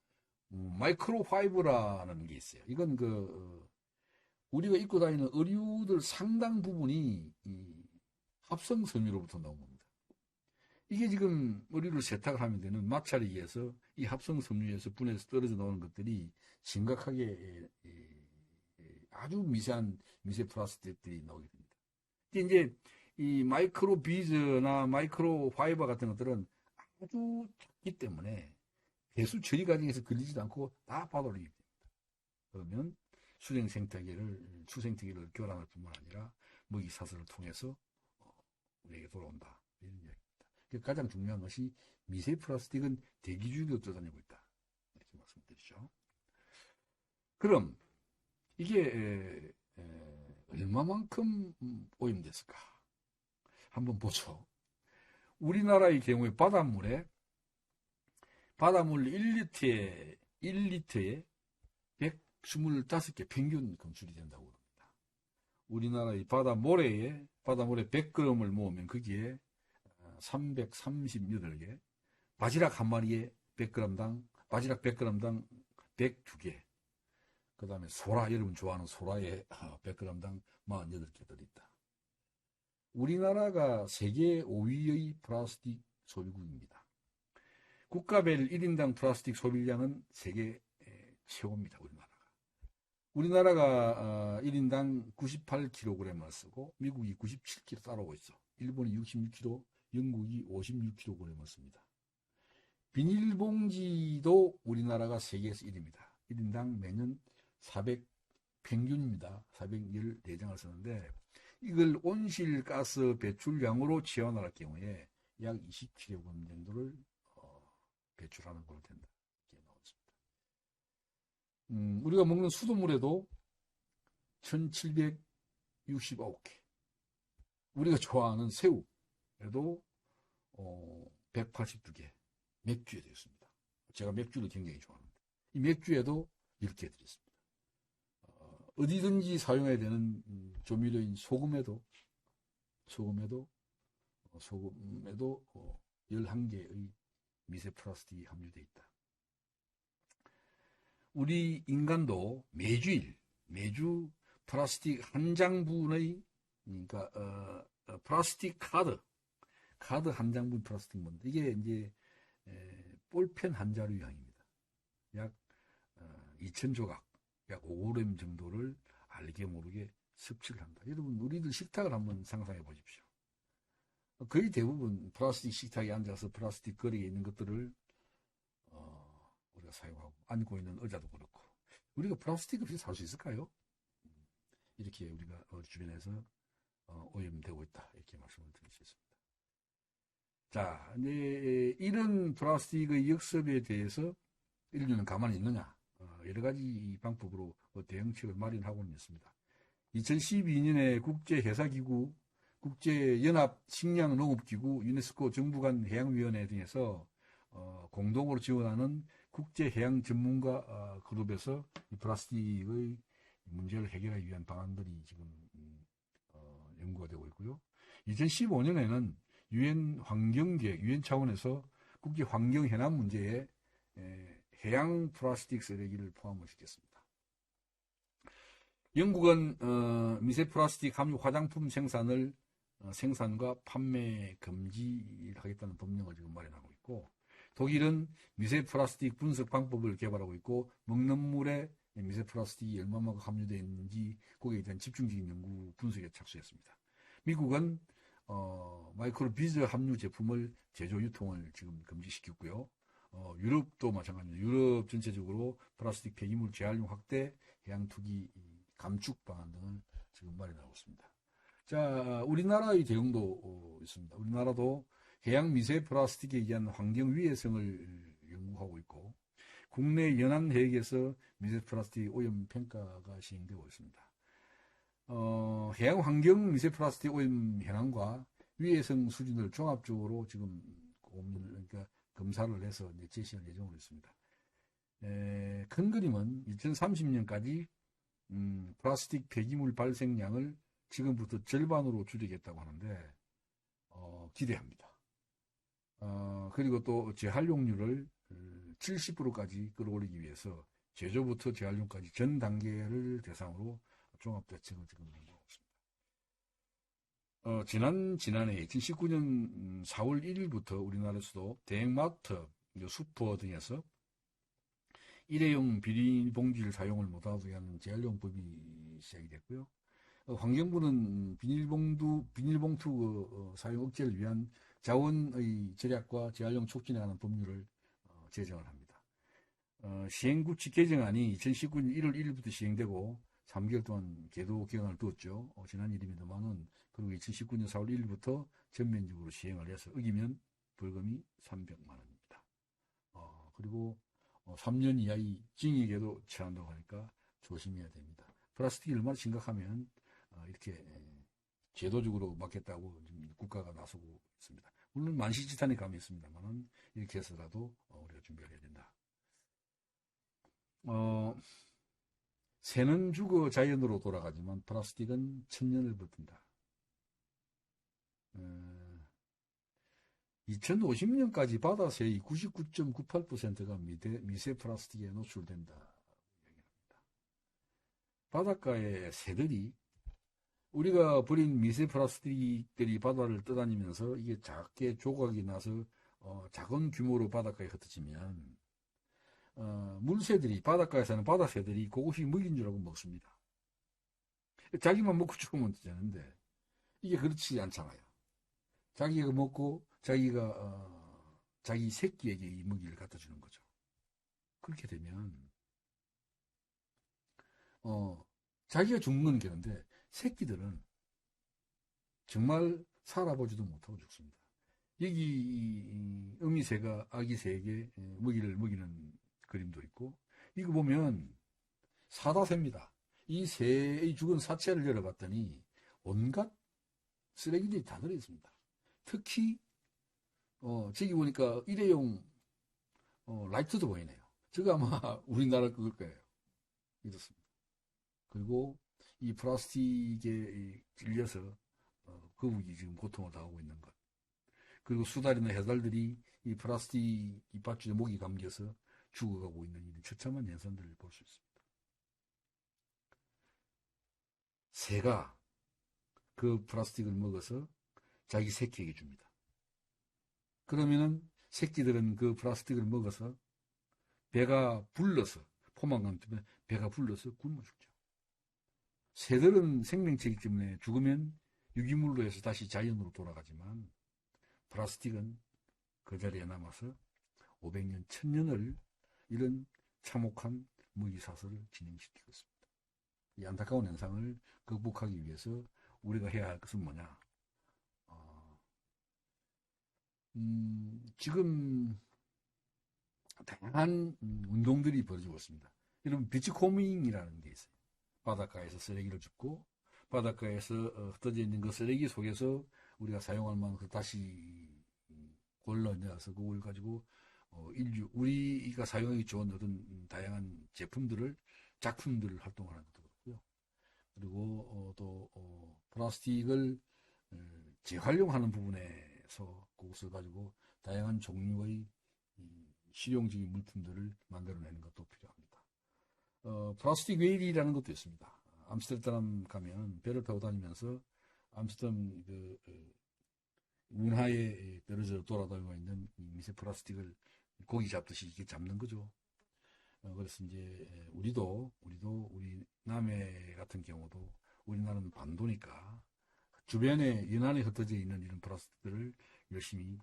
마이크로 파이버라는 게 있어요. 이건 우리가 입고 다니는 의류들 상당 부분이 합성 섬유로부터 나온 겁니다. 이게 지금 의류를 세탁을 하면 되는 마찰에 의해서 이 합성 섬유에서 분해서 떨어져 나오는 것들이 심각하게 아주 미세한 미세 플라스틱들이 나오게 됩니다. 이제 이 마이크로 비즈나 마이크로 파이버 같은 것들은 아주 작기 때문에 배수 처리 과정에서 걸리지도 않고 다 바다로 유입됩니다. 그러면 수생태계를 교란할 뿐만 아니라 먹이사슬을 통해서 우리에게 돌아온다. 이런 이야기입니다. 가장 중요한 것이 미세 플라스틱은 대기주의로 떠다니고 있다. 이렇게 말씀드리죠. 그럼 이게 얼마만큼 오염됐을까? 한번 보죠. 우리나라의 경우에 바닷물 1리터에 125개 평균 검출이 된다고 합니다. 우리나라의 바닷모래 100g을 모으면 거기에 338개, 바지락 한 마리에 100g당, 바지락 100g당 102개, 그 다음에 소라, 여러분 좋아하는 소라에 100g당 48개 들어있다. 우리나라가 세계 5위의 플라스틱 소비국입니다. 국가별 1인당 플라스틱 소비량은 세계 최고입니다. 우리나라가 1인당 98kg을 쓰고 미국이 97kg 따라오고 있어. 일본이 66kg, 영국이 56kg을 씁니다. 비닐봉지도 우리나라가 세계에서 1위입니다. 1인당 매년 평균입니다. 414장을 쓰는데 이걸 온실가스 배출량으로 치환할 경우에 약 20kg 정도를 배출하는 걸로 된다. 이렇게 나왔습니다. 우리가 먹는 수돗물에도 1769개. 우리가 좋아하는 새우에도 182개. 맥주에 되어 있습니다. 제가 맥주를 굉장히 좋아합니다. 이 맥주에도 이렇게 들어있습니다. 어디든지 사용해야 되는 조미료인 소금에도 11개의 미세 플라스틱이 함유되어 있다. 우리 인간도 매주 플라스틱 한 장분의, 그러니까 플라스틱 카드 한 장분 플라스틱 뭔데 이게 이제 볼펜 한 자루 양입니다. 약 2000조각, 약 5g 정도를 알게 모르게 섭취를 한다. 여러분, 우리들 식탁을 한번 상상해 보십시오. 거의 대부분 플라스틱 식탁에 앉아서 플라스틱 거리에 있는 것들을 우리가 사용하고, 앉고 있는 의자도 그렇고, 우리가 플라스틱 없이 살 수 있을까요? 이렇게 우리가 주변에서 오염되고 있다. 이렇게 말씀을 드릴 수 있습니다. 자, 이제 이런 플라스틱의 역습에 대해서 인류는 가만히 있느냐? 여러 가지 방법으로 대응책을 마련하고 있습니다. 2012년에 국제해사기구, 국제연합식량농업기구, 유네스코 정부 간 해양위원회 등에서 공동으로 지원하는 국제해양 전문가 그룹에서 이 플라스틱의 문제를 해결하기 위한 방안들이 지금 연구가 되고 있고요. 2015년에는 유엔 차원에서 국제 환경 해남 문제에 해양 플라스틱 쓰레기를 포함을 시켰습니다. 영국은 미세 플라스틱 함유 화장품 생산과 판매 금지하겠다는 법령을 지금 마련하고 있고, 독일은 미세 플라스틱 분석 방법을 개발하고 있고, 먹는 물에 미세 플라스틱이 얼마만큼 함유되어 있는지 거기에 대한 집중적인 연구 분석에 착수했습니다. 미국은 마이크로 비즈 함유 제품을 제조 유통을 지금 금지시켰고요. 유럽도 마찬가지입니다. 유럽 전체적으로 플라스틱 폐기물 재활용 확대, 해양 투기 감축 방안 등을 지금 마련하고 있습니다. 자, 우리나라의 대응도 있습니다. 우리나라도 해양 미세 플라스틱에 의한 환경 위해성을 연구하고 있고, 국내 연안해역에서 미세 플라스틱 오염 평가가 시행되고 있습니다. 해양 환경 미세 플라스틱 오염 현황과 위해성 수준을 종합적으로 지금 그러니까 검사를 해서 제시할 예정으로 있습니다. 큰 그림은 2030년까지 플라스틱 폐기물 발생량을 지금부터 절반으로 줄이겠다고 하는데 기대합니다. 그리고 또 재활용률을 70%까지 끌어올리기 위해서 제조부터 재활용까지 전 단계를 대상으로 종합대책을 지금 연구하고 있습니다. 지난해 2019년 4월 1일부터 우리나라에서도 대형마트, 슈퍼 등에서 일회용 비닐봉지를 사용을 못하게 하는 재활용법이 시작이 됐고요. 환경부는 비닐봉투 사용 억제를 위한 자원의 절약과 재활용 촉진에 관한 법률을 제정을 합니다. 시행구칙 개정안이 2019년 1월 1일부터 시행되고 3개월 동안 계도 기간을 두었죠. 지난 일입니다만은, 그리고 2019년 4월 1일부터 전면적으로 시행을 해서 어기면 벌금이 300만 원입니다. 그리고 3년 이하의 징역에도 처한다고 하니까 조심해야 됩니다. 플라스틱이 얼마나 심각하면 이렇게 제도적으로 막겠다고 지금 국가가 나서고 있습니다. 물론 만시지탄에 감이 있습니다만 이렇게 해서라도 우리가 준비를 해야 된다. 새는 죽어 자연으로 돌아가지만 플라스틱은 천년을 버틴다. 2050년까지 바다새의 99.98%가 미세 플라스틱에 노출된다. 이야기합니다. 바닷가의 새들이 우리가 버린 미세 플라스틱들이 바다를 떠다니면서 이게 작게 조각이 나서 작은 규모로 바닷가에 흩어지면 물새들이 바닷가에 사는 바다새들이 그것이 먹인 줄 알고 먹습니다. 자기만 먹고 죽으면 되는데 이게 그렇지 않잖아요. 자기가 먹고 자기가 자기 새끼에게 이 먹이를 갖다 주는 거죠. 그렇게 되면 자기가 죽는 건 되는데 새끼들은 정말 살아보지도 못하고 죽습니다. 여기 어미새가 아기새에게 먹이를 먹이는 그림도 있고, 이거 보면 사다새입니다. 이 새의 죽은 사체를 열어봤더니 온갖 쓰레기들이 다 들어있습니다. 특히 저기 보니까 일회용 라이터도 보이네요. 저거 아마 우리나라 그걸 거예요. 이렇습니다. 그리고 이 플라스틱에 질려서 거북이 지금 고통을 당하고 있는 것. 그리고 수달이나 해달들이 이 플라스틱 이빨줄에 목이 감겨서 죽어가고 있는 이런 처참한 현상들을 볼 수 있습니다. 새가 그 플라스틱을 먹어서 자기 새끼에게 줍니다. 그러면은 새끼들은 그 플라스틱을 먹어서 배가 불러서 포만감 때문에 배가 불러서 굶어 죽죠. 새들은 생명체이기 때문에 죽으면 유기물로 해서 다시 자연으로 돌아가지만 플라스틱은 그 자리에 남아서 500년, 1000년을 이런 참혹한 먹이사슬을 진행시키고 있습니다. 이 안타까운 현상을 극복하기 위해서 우리가 해야 할 것은 뭐냐? 지금 다양한 운동들이 벌어지고 있습니다. 여러분, 비치코밍이라는 게 있어요. 바닷가에서 쓰레기를 줍고 바닷가에서 흩어져 있는 그 쓰레기 속에서 우리가 사용할 만큼 다시 골라내서 그걸 가지고 우리가 사용하기 좋은 어떤 다양한 제품들을 작품들을 활동하는 것도 그렇고요. 그리고 또 플라스틱을 재활용하는 부분에서 그것을 가지고 다양한 종류의 실용적인 물품들을 만들어내는 것도 필요합니다. 플라스틱 웨일이라는 것도 있습니다. 암스테르담 가면 배를 타고 다니면서 암스테르담 운하에 떨어져 돌아다니고 있는 미세 플라스틱을 고기 잡듯이 이렇게 잡는 거죠. 그래서 이제 우리도 우리 남해 같은 경우도 우리나라는 반도니까 주변에 연안에 흩어져 있는 이런 플라스틱들을 열심히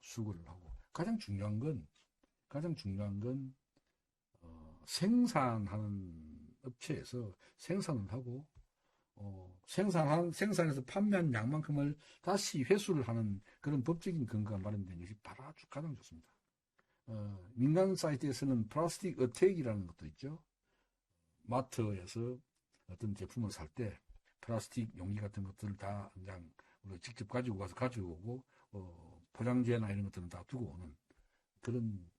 수거를 하고 가장 중요한 건 생산하는 업체에서 생산을 하고 생산해서 판매한 양만큼을 다시 회수를 하는 그런 법적인 근거가 마련된 것이 바로 아주 가장 좋습니다. 민간 사이트에서는 플라스틱 어택이라는 것도 있죠. 마트에서 어떤 제품을 살 때 플라스틱 용기 같은 것들을 다 그냥 직접 가지고 가서 가지고 오고 포장재나 이런 것들은 다 두고 오는 그런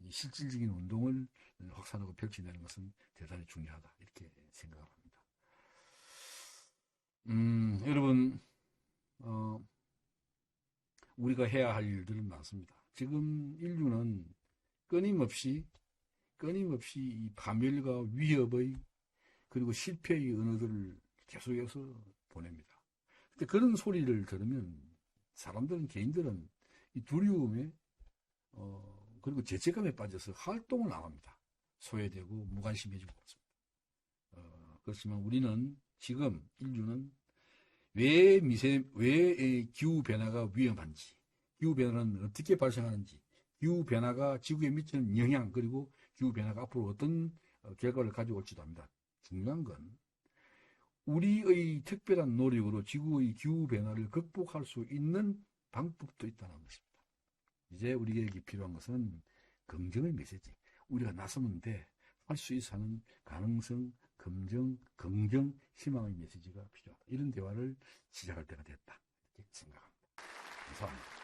실질적인 운동을 확산하고 펼쳐내는 것은 대단히 중요하다 이렇게 생각을 합니다. 여러분 우리가 해야 할 일들은 많습니다. 지금 인류는 끊임없이 이 파멸과 위협의 그리고 실패의 언어들을 계속해서 보냅니다. 근데 그런 소리를 들으면 개인들은 이 두려움에 그리고 죄책감에 빠져서 활동을 안 합니다. 소외되고 무관심해지고 그렇습니다. 그렇지만 우리는 지금 인류는 왜 기후 변화가 위험한지, 기후 변화는 어떻게 발생하는지, 기후 변화가 지구에 미치는 영향 그리고 기후 변화가 앞으로 어떤 결과를 가져올지도 합니다. 중요한 건 우리의 특별한 노력으로 지구의 기후 변화를 극복할 수 있는 방법도 있다는 것입니다. 이제 우리에게 필요한 것은 긍정의 메시지. 우리가 나서면 돼. 할 수 있어 하는 가능성, 긍정, 희망의 메시지가 필요하다. 이런 대화를 시작할 때가 됐다. 이렇게 생각합니다. 감사합니다.